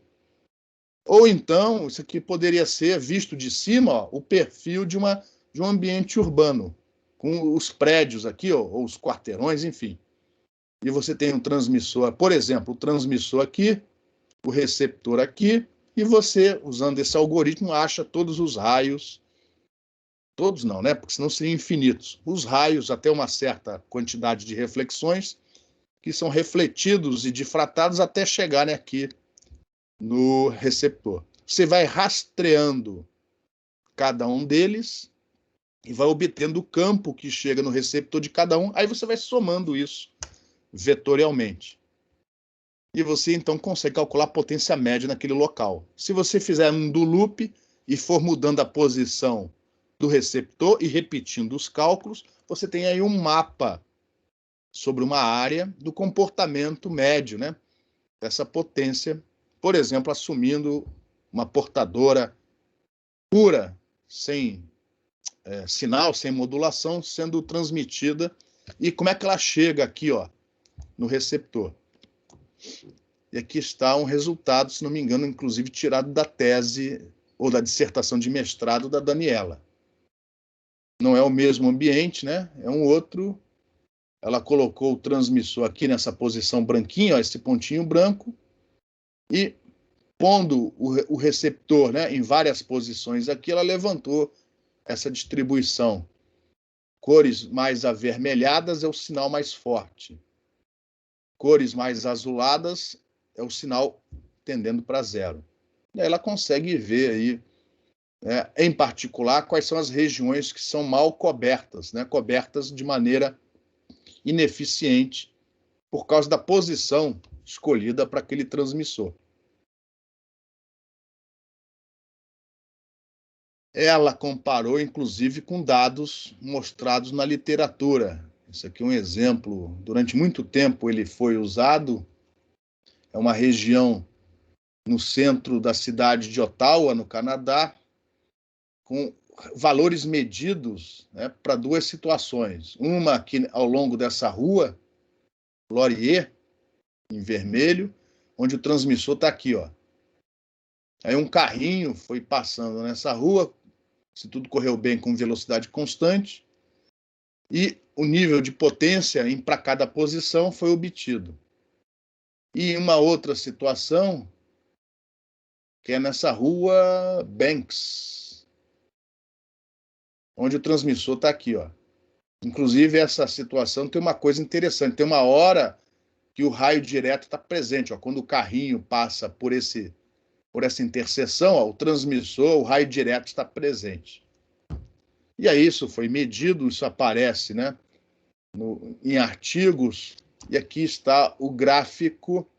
[SPEAKER 1] Ou então, isso aqui poderia ser, visto de cima, ó, o perfil de um ambiente urbano, com os prédios aqui, ó, ou os quarteirões, enfim. E você tem um transmissor, por exemplo, o transmissor aqui, o receptor aqui, e você, usando esse algoritmo, acha todos os raios, todos não, né? Porque senão seriam infinitos. Os raios até uma certa quantidade de reflexões que são refletidos e difratados até chegarem aqui no receptor. Você vai rastreando cada um deles e vai obtendo o campo que chega no receptor de cada um. Aí você vai somando isso vetorialmente. E você, então, consegue calcular a potência média naquele local. Se você fizer um do loop e for mudando a posição do receptor e repetindo os cálculos, você tem aí um mapa sobre uma área do comportamento médio, né, dessa potência, por exemplo, assumindo uma portadora pura, sem sinal, sem modulação, sendo transmitida. E como é que ela chega aqui, ó, no receptor? E aqui está um resultado, se não me engano, inclusive tirado da tese ou da dissertação de mestrado da Daniela. Não é o mesmo ambiente, né? É um outro. Ela colocou o transmissor aqui nessa posição branquinha, ó, esse pontinho branco, e pondo o receptor, né, em várias posições aqui, ela levantou essa distribuição. Cores mais avermelhadas é o sinal mais forte. Cores mais azuladas é o sinal tendendo para zero. E aí ela consegue ver aí, em particular, quais são as regiões que são mal cobertas, né, cobertas de maneira ineficiente por causa da posição escolhida para aquele transmissor. Ela comparou, inclusive, com dados mostrados na literatura. Isso aqui é um exemplo. Durante muito tempo ele foi usado. É uma região no centro da cidade de Ottawa, no Canadá, com valores medidos, né, para duas situações. Uma aqui ao longo dessa rua, Laurier, em vermelho, onde o transmissor está aqui, ó. Aí um carrinho foi passando nessa rua, se tudo correu bem, com velocidade constante, e o nível de potência para cada posição foi obtido. E uma outra situação, que é nessa rua Banks, onde o transmissor está aqui, ó. Inclusive, essa situação tem uma coisa interessante, tem uma hora que o raio direto está presente, ó. Quando o carrinho passa por essa interseção, ó, o transmissor, o raio direto está presente. E aí isso foi medido, isso aparece, né, em artigos, e aqui está o gráfico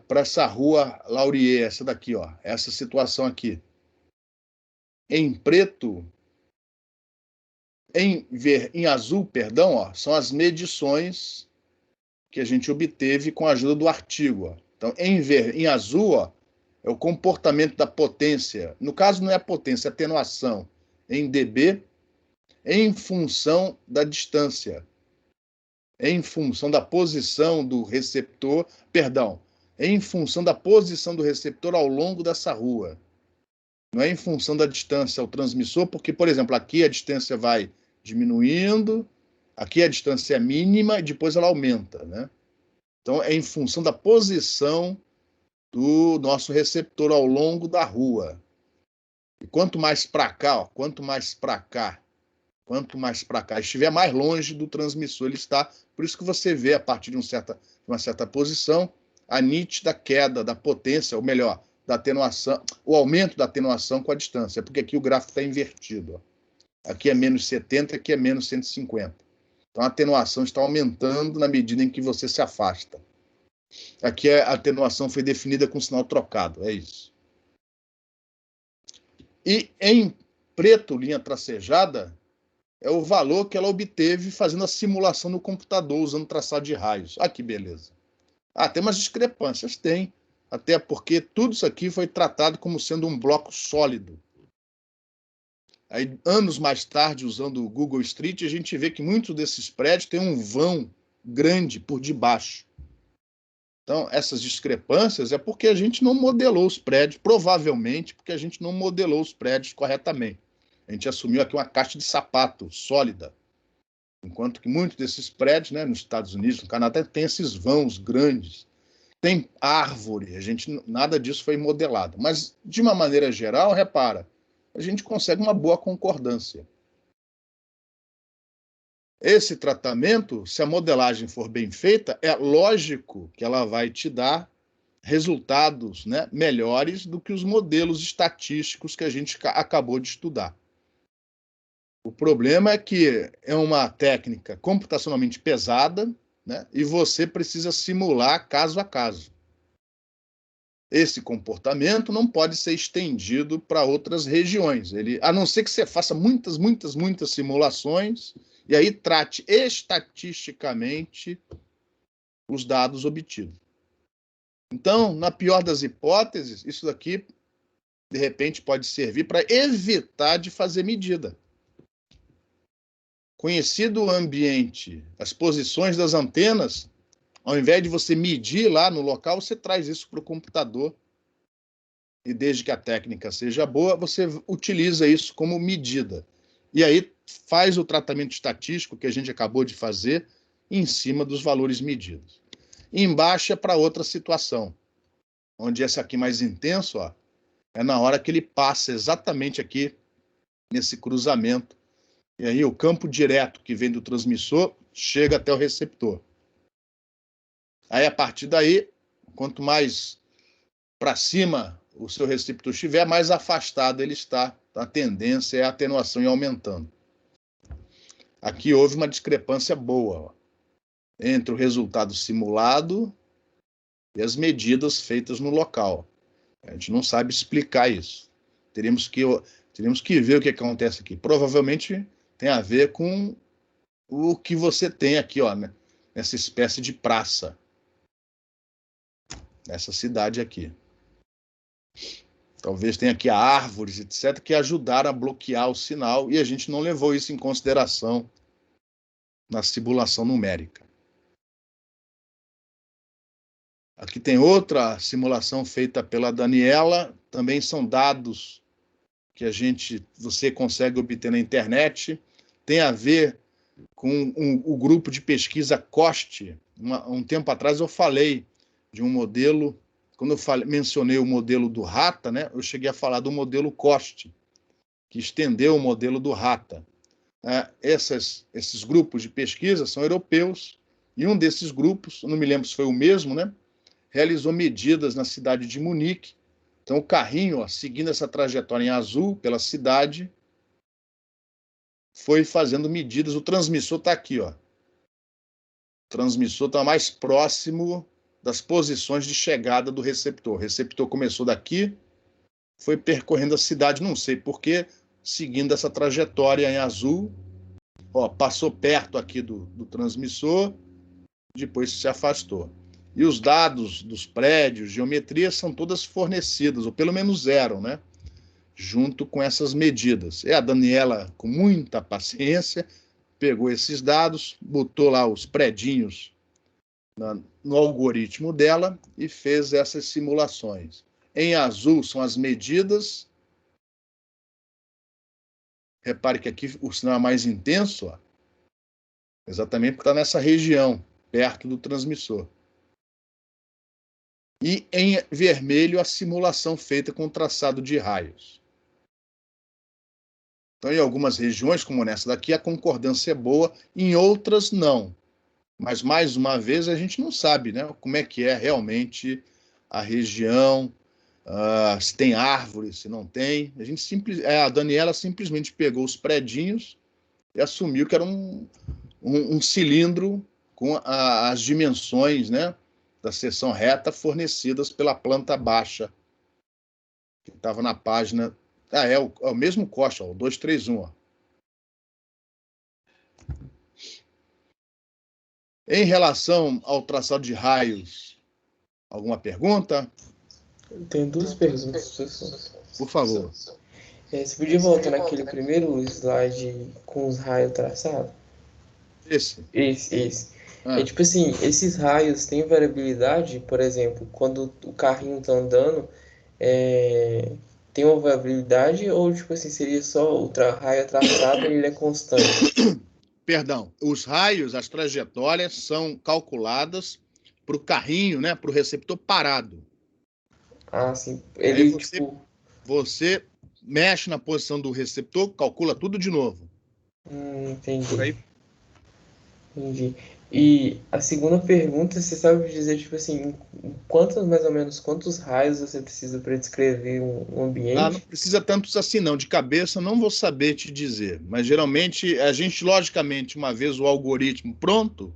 [SPEAKER 1] para essa rua Laurier, essa daqui, ó, essa situação aqui. Em preto, em azul, perdão, ó, são as medições que a gente obteve com a ajuda do artigo. Ó. Então, em azul, ó, é o comportamento da potência. No caso, não é a potência, é a atenuação em dB, em função da distância, em função da posição do receptor, perdão, em função da posição do receptor ao longo dessa rua. Não é em função da distância ao transmissor, porque, por exemplo, aqui a distância vai diminuindo, aqui a distância é mínima e depois ela aumenta, né? Então, é em função da posição do nosso receptor ao longo da rua. E quanto mais para cá, ó, quanto mais para cá estiver mais longe do transmissor ele está. Por isso que você vê, a partir de uma certa posição, a nítida queda da potência, ou melhor, da atenuação, o aumento da atenuação com a distância, porque aqui o gráfico está invertido. Ó. Aqui é menos 70, aqui é menos 150. Então a atenuação está aumentando na medida em que você se afasta. Aqui a atenuação foi definida com sinal trocado, é isso. E em preto, linha tracejada, é o valor que ela obteve fazendo a simulação no computador, usando traçado de raios. Ah, que beleza. Ah, tem umas discrepâncias? Tem. Até porque tudo isso aqui foi tratado como sendo um bloco sólido. Aí, anos mais tarde, usando o Google Street, a gente vê que muitos desses prédios têm um vão grande por debaixo. Então, essas discrepâncias é porque a gente não modelou os prédios, provavelmente porque a gente não modelou os prédios corretamente. A gente assumiu aqui uma caixa de sapato sólida, enquanto que muitos desses prédios, né, nos Estados Unidos, no Canadá, tem esses vãos grandes, tem árvore, nada disso foi modelado. Mas, de uma maneira geral, repara, a gente consegue uma boa concordância. Esse tratamento, se a modelagem for bem feita, é lógico que ela vai te dar resultados, né, melhores do que os modelos estatísticos que a gente acabou de estudar. O problema é que é uma técnica computacionalmente pesada, né, e você precisa simular caso a caso. Esse comportamento não pode ser estendido para outras regiões, a não ser que você faça muitas simulações e aí trate estatisticamente os dados obtidos. Então, na pior das hipóteses, isso daqui, de repente, pode servir para evitar de fazer medida. Conhecido o ambiente, as posições das antenas, ao invés de você medir lá no local, você traz isso para o computador. E desde que a técnica seja boa, você utiliza isso como medida. E aí faz o tratamento estatístico que a gente acabou de fazer em cima dos valores medidos. E embaixo é para outra situação, onde esse aqui mais intenso, ó, é na hora que ele passa exatamente aqui nesse cruzamento. E aí o campo direto que vem do transmissor chega até o receptor. Aí, a partir daí, quanto mais para cima o seu receptor estiver, mais afastado ele está. A tendência é a atenuação ir aumentando. Aqui houve uma discrepância boa, ó, entre o resultado simulado e as medidas feitas no local. A gente não sabe explicar isso. Teríamos que ver o que acontece aqui. Provavelmente tem a ver com o que você tem aqui, ó, né? Nessa espécie de praça. Nessa cidade aqui. Talvez tenha aqui árvores, etc., que ajudaram a bloquear o sinal e a gente não levou isso em consideração na simulação numérica. Aqui tem outra simulação feita pela Daniela, também são dados que você consegue obter na internet, tem a ver com o grupo de pesquisa COST. Um tempo atrás eu falei de um modelo, quando eu mencionei o modelo do Rata, né, eu cheguei a falar do modelo COST, que estendeu o modelo do Rata. Esses grupos de pesquisa são europeus, e um desses grupos, não me lembro se foi o mesmo, né, realizou medidas na cidade de Munique. Então, o carrinho, ó, seguindo essa trajetória em azul pela cidade, foi fazendo medidas. O transmissor está aqui, ó. O transmissor está mais próximo das posições de chegada do receptor. O receptor começou daqui, foi percorrendo a cidade, não sei porquê, seguindo essa trajetória em azul. Ó, passou perto aqui do transmissor, depois se afastou. E os dados dos prédios, geometria, são todas fornecidas, ou pelo menos eram, né? Junto com essas medidas. E a Daniela, com muita paciência, pegou esses dados, botou lá os predinhos no algoritmo dela e fez essas simulações. Em azul são as medidas. Repare que aqui o sinal é mais intenso, ó, exatamente porque está nessa região, perto do transmissor. E em vermelho a simulação feita com traçado de raios. Então, em algumas regiões, como nessa daqui, a concordância é boa, em outras não. Mas, mais uma vez, a gente não sabe, né, como é que é realmente a região, se tem árvore, se não tem. A Daniela simplesmente pegou os predinhos e assumiu que era um cilindro com as dimensões, né, da seção reta fornecidas pela planta baixa, que estava na página É o mesmo corte, ó, o 231. Ó. Em relação ao traçado de raios, alguma pergunta?
[SPEAKER 2] Tem duas perguntas, professor.
[SPEAKER 1] Por favor.
[SPEAKER 2] Você podia voltar naquele primeiro slide com os raios traçados?
[SPEAKER 1] Esse?
[SPEAKER 2] Esse.
[SPEAKER 1] Ah.
[SPEAKER 2] Tipo assim, esses raios têm variabilidade? Por exemplo, quando o carrinho tá andando, tem uma variabilidade ou, tipo assim, seria só o raio traçado e ele é constante?
[SPEAKER 1] Perdão, os raios, as trajetórias são calculadas para o carrinho, né, para o receptor parado.
[SPEAKER 2] Ah, sim.
[SPEAKER 1] Aí
[SPEAKER 2] Ele,
[SPEAKER 1] você mexe na posição do receptor, calcula tudo de novo.
[SPEAKER 2] Entendi.
[SPEAKER 1] Por aí.
[SPEAKER 2] Entendi. E a segunda pergunta, você sabe dizer, tipo assim, mais ou menos, quantos raios você precisa para descrever um ambiente?
[SPEAKER 1] Não precisa tantos assim, não. De cabeça, não vou saber te dizer. Mas, geralmente, a gente, logicamente, uma vez o algoritmo pronto,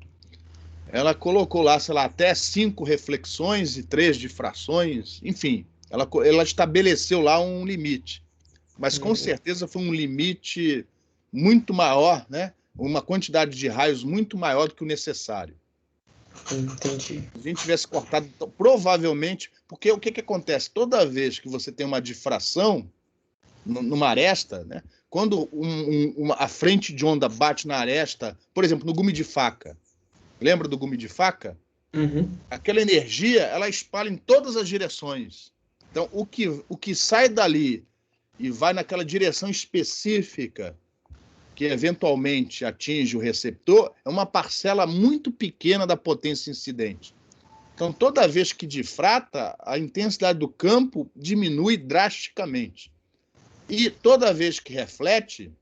[SPEAKER 1] ela colocou lá, sei lá, até 5 reflexões e 3 difrações. Enfim, ela estabeleceu lá um limite. Mas, com certeza, foi um limite muito maior, né? Uma quantidade de raios muito maior do que o necessário.
[SPEAKER 2] Entendi.
[SPEAKER 1] Se a gente tivesse cortado, então, provavelmente, porque o que acontece? Toda vez que você tem uma difração numa aresta, né? Quando a frente de onda bate na aresta, por exemplo, no gume de faca, lembra do gume de faca?
[SPEAKER 2] Uhum.
[SPEAKER 1] Aquela energia, ela espalha em todas as direções. Então, o que sai dali e vai naquela direção específica que eventualmente atinge o receptor, é uma parcela muito pequena da potência incidente. Então, toda vez que difrata, a intensidade do campo diminui drasticamente. E toda vez que reflete,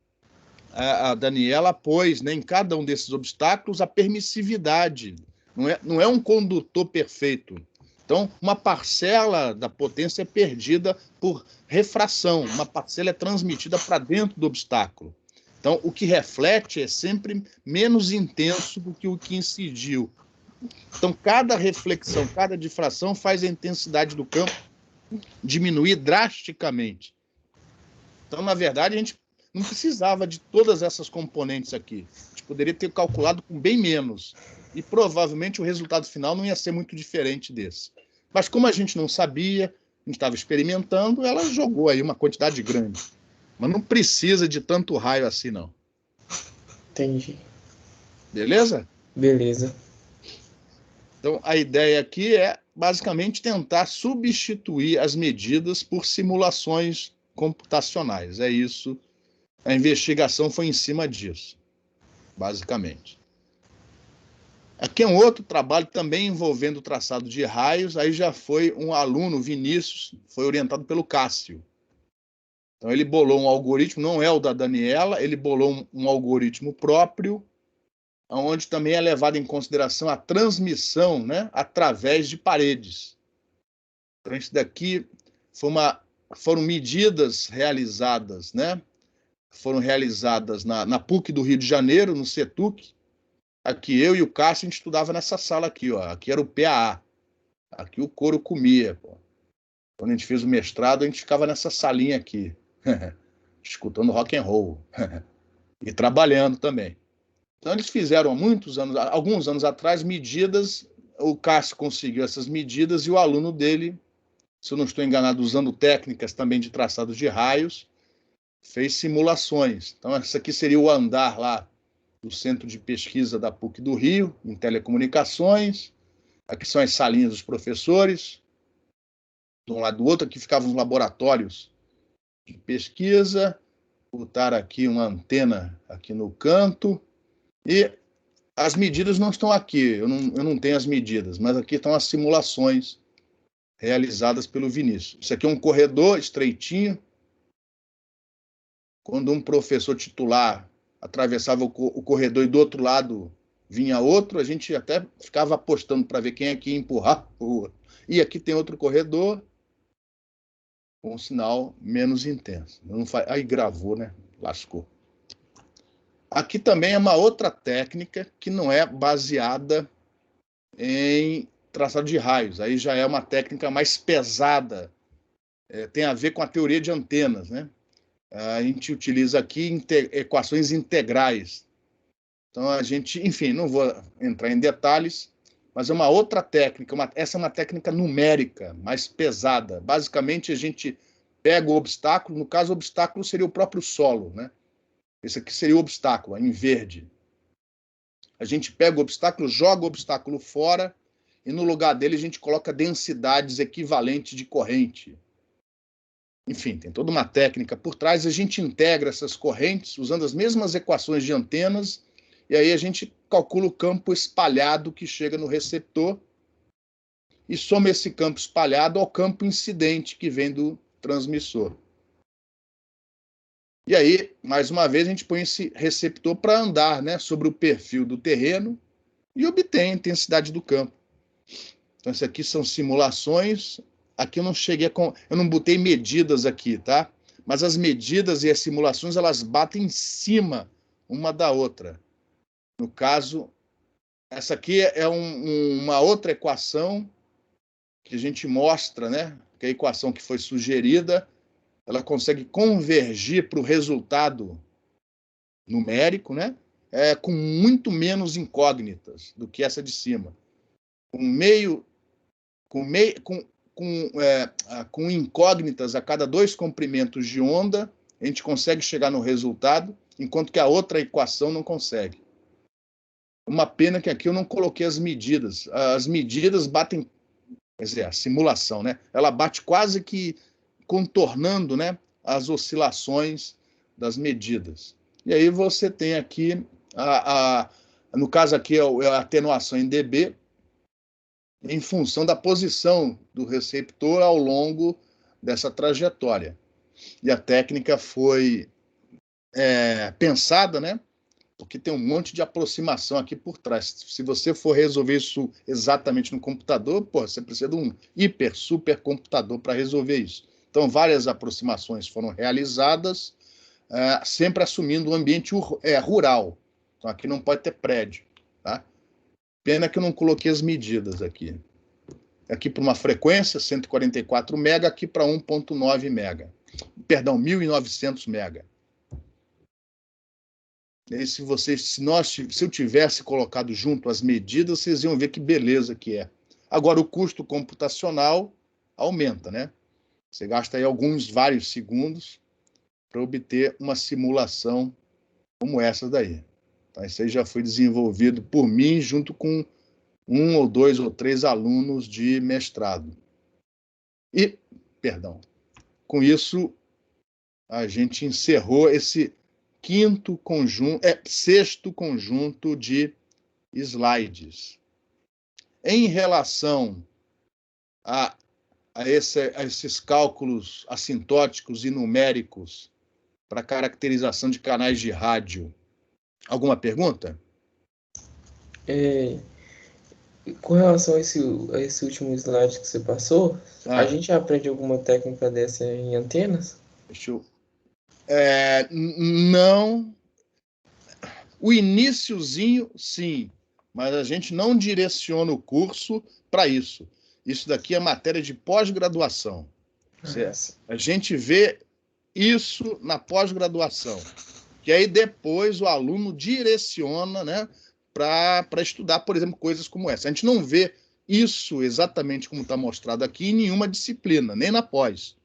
[SPEAKER 1] a Daniela pôs, né, em cada um desses obstáculos a permissividade. Não é um condutor perfeito. Então, uma parcela da potência é perdida por refração, uma parcela é transmitida para dentro do obstáculo. Então, o que reflete é sempre menos intenso do que o que incidiu. Então, cada reflexão, cada difração faz a intensidade do campo diminuir drasticamente. Então, na verdade, a gente não precisava de todas essas componentes aqui. A gente poderia ter calculado com bem menos. E provavelmente o resultado final não ia ser muito diferente desse. Mas como a gente não sabia, a gente estava experimentando, ela jogou aí uma quantidade grande. Mas não precisa de tanto raio assim, não.
[SPEAKER 2] Entendi.
[SPEAKER 1] Beleza?
[SPEAKER 2] Beleza.
[SPEAKER 1] Então, a ideia aqui é, basicamente, tentar substituir as medidas por simulações computacionais. É isso. A investigação foi em cima disso, basicamente. Aqui é um outro trabalho também envolvendo o traçado de raios. Aí já foi um aluno, Vinícius, foi orientado pelo Cássio. Então, ele bolou um algoritmo, não é o da Daniela, ele bolou um algoritmo próprio, onde também é levado em consideração a transmissão, né, através de paredes. Então, isso daqui foram medidas realizadas, né? Foram realizadas na PUC do Rio de Janeiro, no CETUC. Aqui eu e o Cássio, a gente estudava nessa sala aqui, ó. Aqui era o PAA. Aqui o couro comia. Pô. Quando a gente fez o mestrado, a gente ficava nessa salinha aqui, escutando rock and roll e trabalhando também. Então, eles fizeram há muitos anos, alguns anos atrás, medidas. O Cássio conseguiu essas medidas e o aluno dele, se eu não estou enganado, usando técnicas também de traçado de raios, fez simulações. Então, esse aqui seria o andar lá do Centro de Pesquisa da PUC do Rio, em telecomunicações. Aqui são as salinhas dos professores. De um lado do outro, aqui ficavam os laboratórios de pesquisa. Botaram aqui uma antena aqui no canto. E as medidas não estão aqui, eu não tenho as medidas, mas aqui estão as simulações realizadas pelo Vinícius. Isso aqui é um corredor estreitinho. Quando um professor titular atravessava o corredor e do outro lado vinha outro, a gente até ficava apostando para ver quem é que ia empurrar o outro. E aqui tem outro corredor com um sinal menos intenso. Aí gravou, né? Lascou. Aqui também é uma outra técnica que não é baseada em traçado de raios. Aí já é uma técnica mais pesada. Tem a ver com a teoria de antenas, né? a gente utiliza aqui equações integrais. Então, a gente, enfim, não vou entrar em detalhes, mas é uma outra técnica, essa é uma técnica numérica, mais pesada. Basicamente, a gente pega o obstáculo, no caso, o obstáculo seria o próprio solo, né? Esse aqui seria o obstáculo, em verde. A gente pega o obstáculo, joga o obstáculo fora, e no lugar dele a gente coloca densidades equivalentes de corrente. Enfim, tem toda uma técnica por trás, a gente integra essas correntes usando as mesmas equações de antenas, e aí a gente calcula o campo espalhado que chega no receptor e soma esse campo espalhado ao campo incidente que vem do transmissor. E aí, mais uma vez, a gente põe esse receptor para andar, né, sobre o perfil do terreno e obtém a intensidade do campo. Então, isso aqui são simulações. Aqui eu não botei medidas aqui, tá? Mas as medidas e as simulações, elas batem em cima uma da outra. No caso, essa aqui é uma outra equação que a gente mostra, né? Que a equação que foi sugerida, ela consegue convergir para o resultado numérico, né? Com muito menos incógnitas do que essa de cima. Com incógnitas a cada 2 comprimentos de onda, a gente consegue chegar no resultado, enquanto que a outra equação não consegue. Uma pena que aqui eu não coloquei as medidas. As medidas batem, quer dizer, a simulação, né? Ela bate quase que contornando, né, as oscilações das medidas. E aí você tem aqui, no caso aqui é a atenuação em dB, em função da posição do receptor ao longo dessa trajetória. E a técnica foi pensada, né, porque tem um monte de aproximação aqui por trás. Se você for resolver isso exatamente no computador, você precisa de um super computador para resolver isso. Então, várias aproximações foram realizadas, sempre assumindo um ambiente rural. Então, aqui não pode ter prédio. Tá? Pena que eu não coloquei as medidas aqui. Aqui para uma frequência, 144 MB, aqui para 1.9 MB. Perdão, 1.900 MB. E se eu tivesse colocado junto as medidas, vocês iam ver que beleza que é. Agora, o custo computacional aumenta, né? Você gasta aí vários segundos para obter uma simulação como essa daí. Então, isso aí já foi desenvolvido por mim junto com 1 ou 2 ou 3 alunos de mestrado. E, com isso, a gente encerrou esse sexto conjunto de slides. Em relação a esses cálculos assintóticos e numéricos para caracterização de canais de rádio, alguma pergunta?
[SPEAKER 2] Com relação a esse último slide que você passou, a gente aprende alguma técnica dessa em antenas?
[SPEAKER 1] Não. O iniciozinho, sim, mas a gente não direciona o curso para isso. Isso daqui é matéria de pós-graduação. A gente vê isso na pós-graduação, que aí depois o aluno direciona, né, para estudar, por exemplo, coisas como essa. A gente não vê isso exatamente como está mostrado aqui em nenhuma disciplina, nem na pós.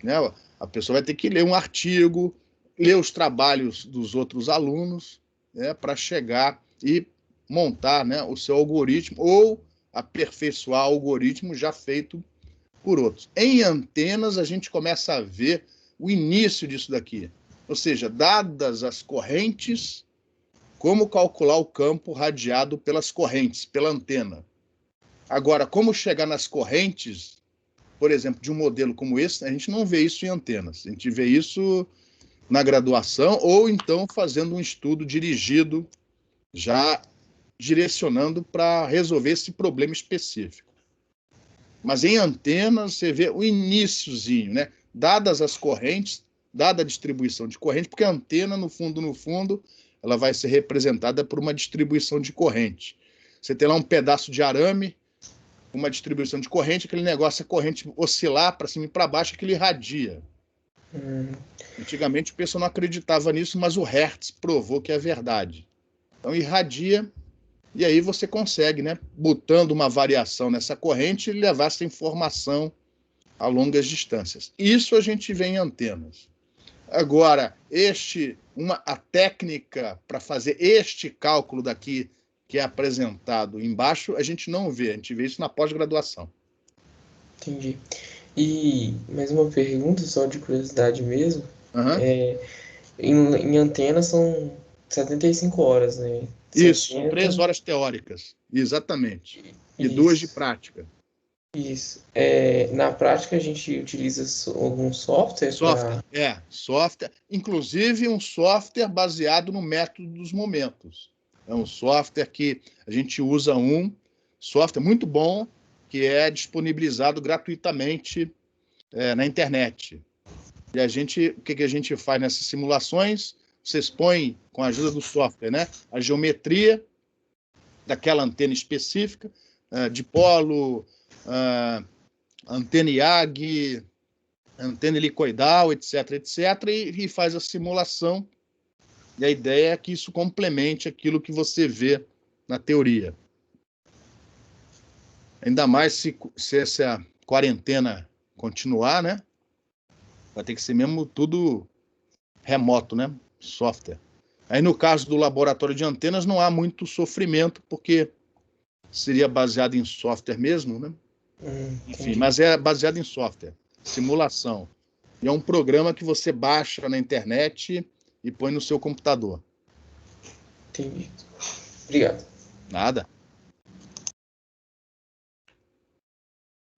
[SPEAKER 1] Né? A pessoa vai ter que ler um artigo, ler os trabalhos dos outros alunos, né, para chegar e montar, né, o seu algoritmo ou aperfeiçoar o algoritmo já feito por outros. Em antenas, a gente começa a ver o início disso daqui. Ou seja, dadas as correntes, como calcular o campo radiado pelas correntes, pela antena. Agora, como chegar nas correntes, por exemplo, de um modelo como esse, a gente não vê isso em antenas. A gente vê isso na graduação ou então fazendo um estudo dirigido, já direcionando para resolver esse problema específico. Mas em antenas, você vê o iniciozinho, né? Dadas as correntes, dada a distribuição de corrente, porque a antena, no fundo, ela vai ser representada por uma distribuição de corrente. Você tem lá um pedaço de arame, uma distribuição de corrente, aquele negócio, a corrente oscilar para cima e para baixo, que ele irradia. Antigamente o pessoal não acreditava nisso, mas o Hertz provou que é verdade. Então irradia, e aí você consegue, né, botando uma variação nessa corrente, levar essa informação a longas distâncias. Isso a gente vê em antenas. Agora, a técnica para fazer este cálculo daqui que é apresentado embaixo, a gente não vê, a gente vê isso na pós-graduação.
[SPEAKER 2] Entendi. E mais uma pergunta, só de curiosidade mesmo.
[SPEAKER 1] Uhum.
[SPEAKER 2] Em antena são 75 horas, né?
[SPEAKER 1] Isso, são
[SPEAKER 2] 60.
[SPEAKER 1] 3 horas teóricas, exatamente. E 2 de
[SPEAKER 2] Isso.
[SPEAKER 1] prática.
[SPEAKER 2] Isso. Na prática, a gente utiliza algum software para.
[SPEAKER 1] Software, inclusive um software baseado no método dos momentos. É um software que a gente usa, um software muito bom, que é disponibilizado gratuitamente na internet. E o que a gente faz nessas simulações? Vocês põem, com a ajuda do software, né, a geometria daquela antena específica, dipolo, antena IAG, antena helicoidal, etc., e faz a simulação. E a ideia é que isso complemente aquilo que você vê na teoria. Ainda mais se essa quarentena continuar, né? Vai ter que ser mesmo tudo remoto, né? Software. Aí, no caso do laboratório de antenas, não há muito sofrimento, porque seria baseado em software mesmo, né? Enfim, mas é baseado em software, simulação. E é um programa que você baixa na internet e põe no seu computador.
[SPEAKER 2] Entendi. Obrigado.
[SPEAKER 1] Nada.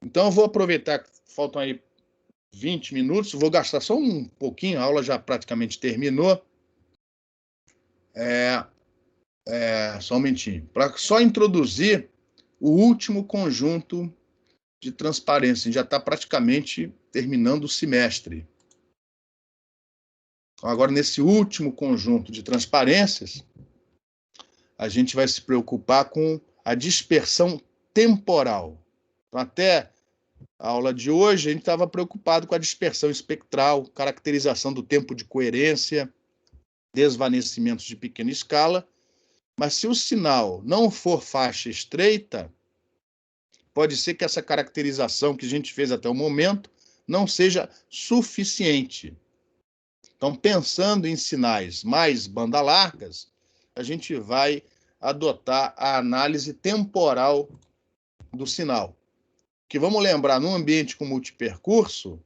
[SPEAKER 1] Então, eu vou aproveitar que faltam aí 20 minutos, vou gastar só um pouquinho, a aula já praticamente terminou. Só um momentinho. Para só introduzir o último conjunto de transparência. Já está praticamente terminando o semestre. Então, agora, nesse último conjunto de transparências, a gente vai se preocupar com a dispersão temporal. Então, até a aula de hoje, a gente estava preocupado com a dispersão espectral, caracterização do tempo de coerência, desvanecimentos de pequena escala, mas se o sinal não for faixa estreita, pode ser que essa caracterização que a gente fez até o momento não seja suficiente. Então, pensando em sinais mais banda largas, a gente vai adotar a análise temporal do sinal. Que vamos lembrar, num ambiente com multipercurso,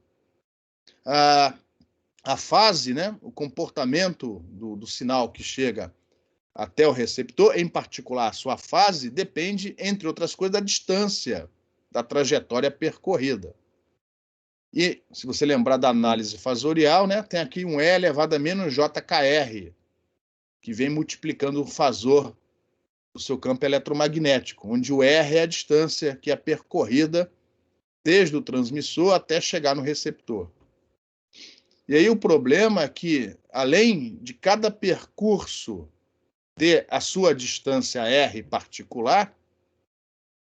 [SPEAKER 1] a fase, né, o comportamento do sinal que chega até o receptor, em particular a sua fase, depende, entre outras coisas, da distância da trajetória percorrida. E, se você lembrar da análise fasorial, né, tem aqui um E elevado a menos JKR, que vem multiplicando o fasor do seu campo eletromagnético, onde o R é a distância que é percorrida desde o transmissor até chegar no receptor. E aí o problema é que, além de cada percurso ter a sua distância R particular,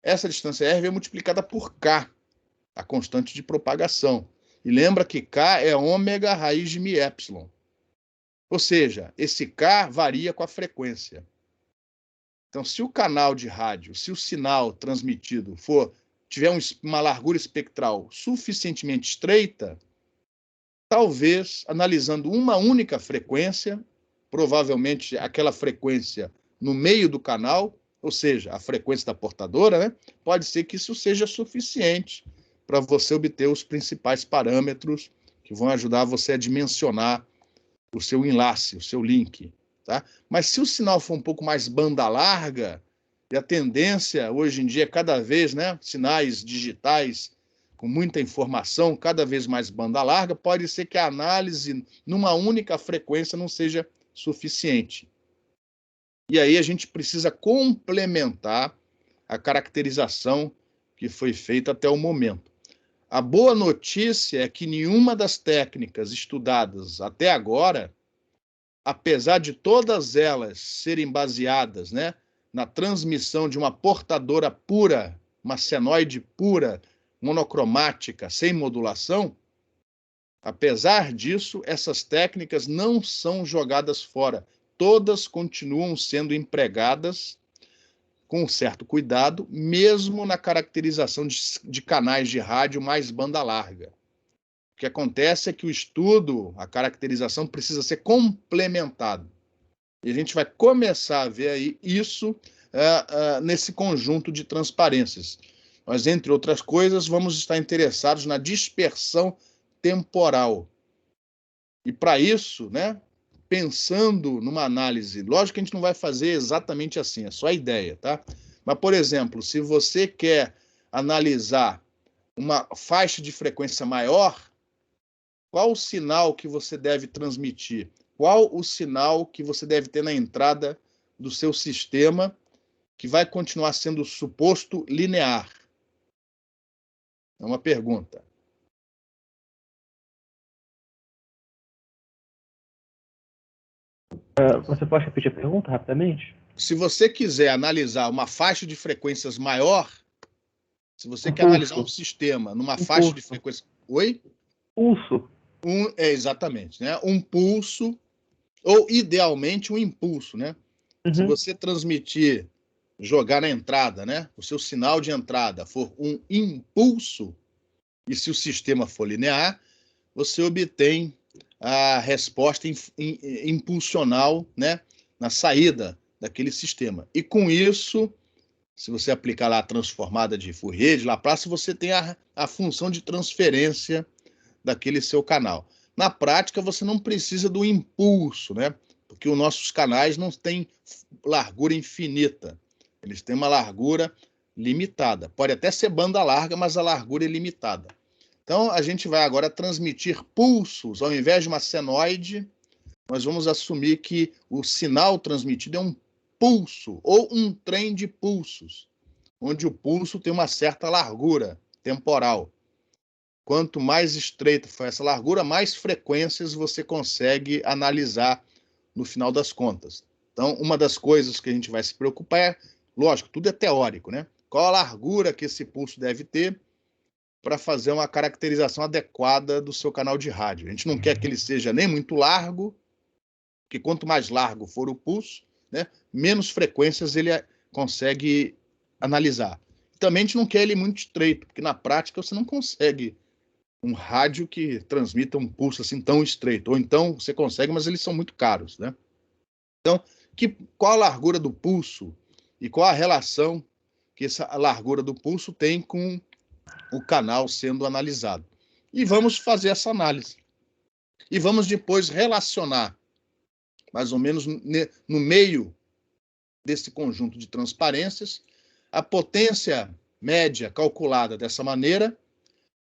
[SPEAKER 1] essa distância R vem multiplicada por K, a constante de propagação. E lembra que K é ômega raiz de μ epsilon. Ou seja, esse K varia com a frequência. Então, se o canal de rádio, se o sinal transmitido tiver uma largura espectral suficientemente estreita, talvez, analisando uma única frequência, provavelmente aquela frequência no meio do canal, ou seja, a frequência da portadora, né, pode ser que isso seja suficiente para você obter os principais parâmetros que vão ajudar você a dimensionar o seu enlace, o seu link. Tá? Mas se o sinal for um pouco mais banda larga, e a tendência hoje em dia é cada vez, né, sinais digitais com muita informação, cada vez mais banda larga, pode ser que a análise numa única frequência não seja suficiente. E aí a gente precisa complementar a caracterização que foi feita até o momento. A boa notícia é que nenhuma das técnicas estudadas até agora, apesar de todas elas serem baseadas, né, na transmissão de uma portadora pura, uma senoide pura, monocromática, sem modulação, Apesar disso, essas técnicas não são jogadas fora. Todas continuam sendo empregadas com um certo cuidado, mesmo na caracterização de canais de rádio mais banda larga. O que acontece é que o estudo, a caracterização, precisa ser complementado. E a gente vai começar a ver aí isso nesse conjunto de transparências. Nós, entre outras coisas, vamos estar interessados na dispersão temporal. E para isso, né, pensando numa análise, lógico que a gente não vai fazer exatamente assim, é só a ideia, tá? Mas, por exemplo, se você quer analisar uma faixa de frequência maior, qual o sinal que você deve transmitir? Qual o sinal que você deve ter na entrada do seu sistema que vai continuar sendo suposto linear? É uma pergunta.
[SPEAKER 3] Você pode repetir a pergunta rapidamente?
[SPEAKER 1] Se você quiser analisar uma faixa de frequências maior, se você
[SPEAKER 3] Um
[SPEAKER 1] quer analisar um
[SPEAKER 3] pulso.
[SPEAKER 1] sistema numa
[SPEAKER 3] Um
[SPEAKER 1] faixa de
[SPEAKER 3] pulso.
[SPEAKER 1] frequência... Oi?
[SPEAKER 3] Pulso.
[SPEAKER 1] Exatamente, né? Um pulso, ou idealmente um impulso, né? Se você transmitir, jogar na entrada, né? O seu sinal de entrada for um impulso, e se o sistema for linear, você obtém a resposta impulsional, né? Na saída daquele sistema. E com isso, se você aplicar lá a transformada de Fourier, de Laplace, você tem a função de transferência daquele seu canal. Na prática, você não precisa do impulso, né? Porque os nossos canais não têm largura infinita. Eles têm uma largura limitada. Pode até ser banda larga, mas a largura é limitada. Então, a gente vai agora transmitir pulsos. Ao invés de uma senoide, nós vamos assumir que o sinal transmitido é um pulso, ou um trem de pulsos, onde o pulso tem uma certa largura temporal. Quanto mais estreita for essa largura, mais frequências você consegue analisar no final das contas. Então, uma das coisas que a gente vai se preocupar é, lógico, tudo é teórico, né? Qual a largura que esse pulso deve ter para fazer uma caracterização adequada do seu canal de rádio. A gente não quer que ele seja nem muito largo, porque quanto mais largo for o pulso, né, menos frequências ele consegue analisar. Também a gente não quer ele muito estreito, porque na prática você não consegue um rádio que transmita um pulso assim tão estreito. Ou então você consegue, mas eles são muito caros, né? Então, qual a largura do pulso e qual a relação que essa largura do pulso tem com o canal sendo analisado? E vamos fazer essa análise. E vamos depois relacionar, mais ou menos no meio desse conjunto de transparências, a potência média calculada dessa maneira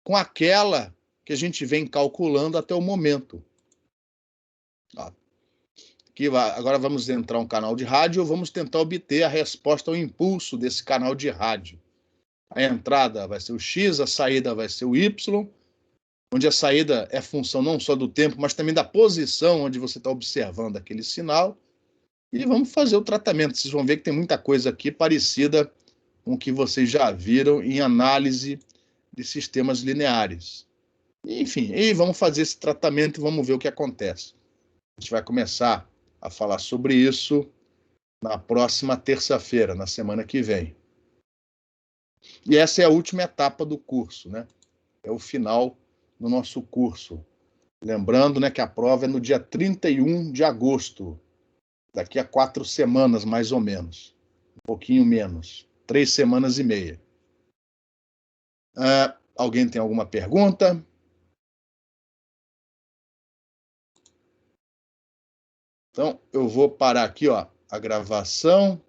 [SPEAKER 1] com aquela que a gente vem calculando até o momento. Aqui, agora vamos entrar um canal de rádio, vamos tentar obter a resposta ao impulso desse canal de rádio. A entrada vai ser o X, a saída vai ser o Y, onde a saída é função não só do tempo, mas também da posição onde você está observando aquele sinal. E vamos fazer o tratamento. Vocês vão ver que tem muita coisa aqui parecida com o que vocês já viram em análise de sistemas lineares. Enfim, e vamos fazer esse tratamento e vamos ver o que acontece. A gente vai começar a falar sobre isso na próxima terça-feira, na semana que vem. E essa é a última etapa do curso, né? É o final do nosso curso. Lembrando, né, que a prova é no dia 31 de agosto, daqui a 4 semanas, mais ou menos. Um pouquinho menos. 3 semanas e meia. Alguém tem alguma pergunta? Então, eu vou parar aqui, ó, a gravação.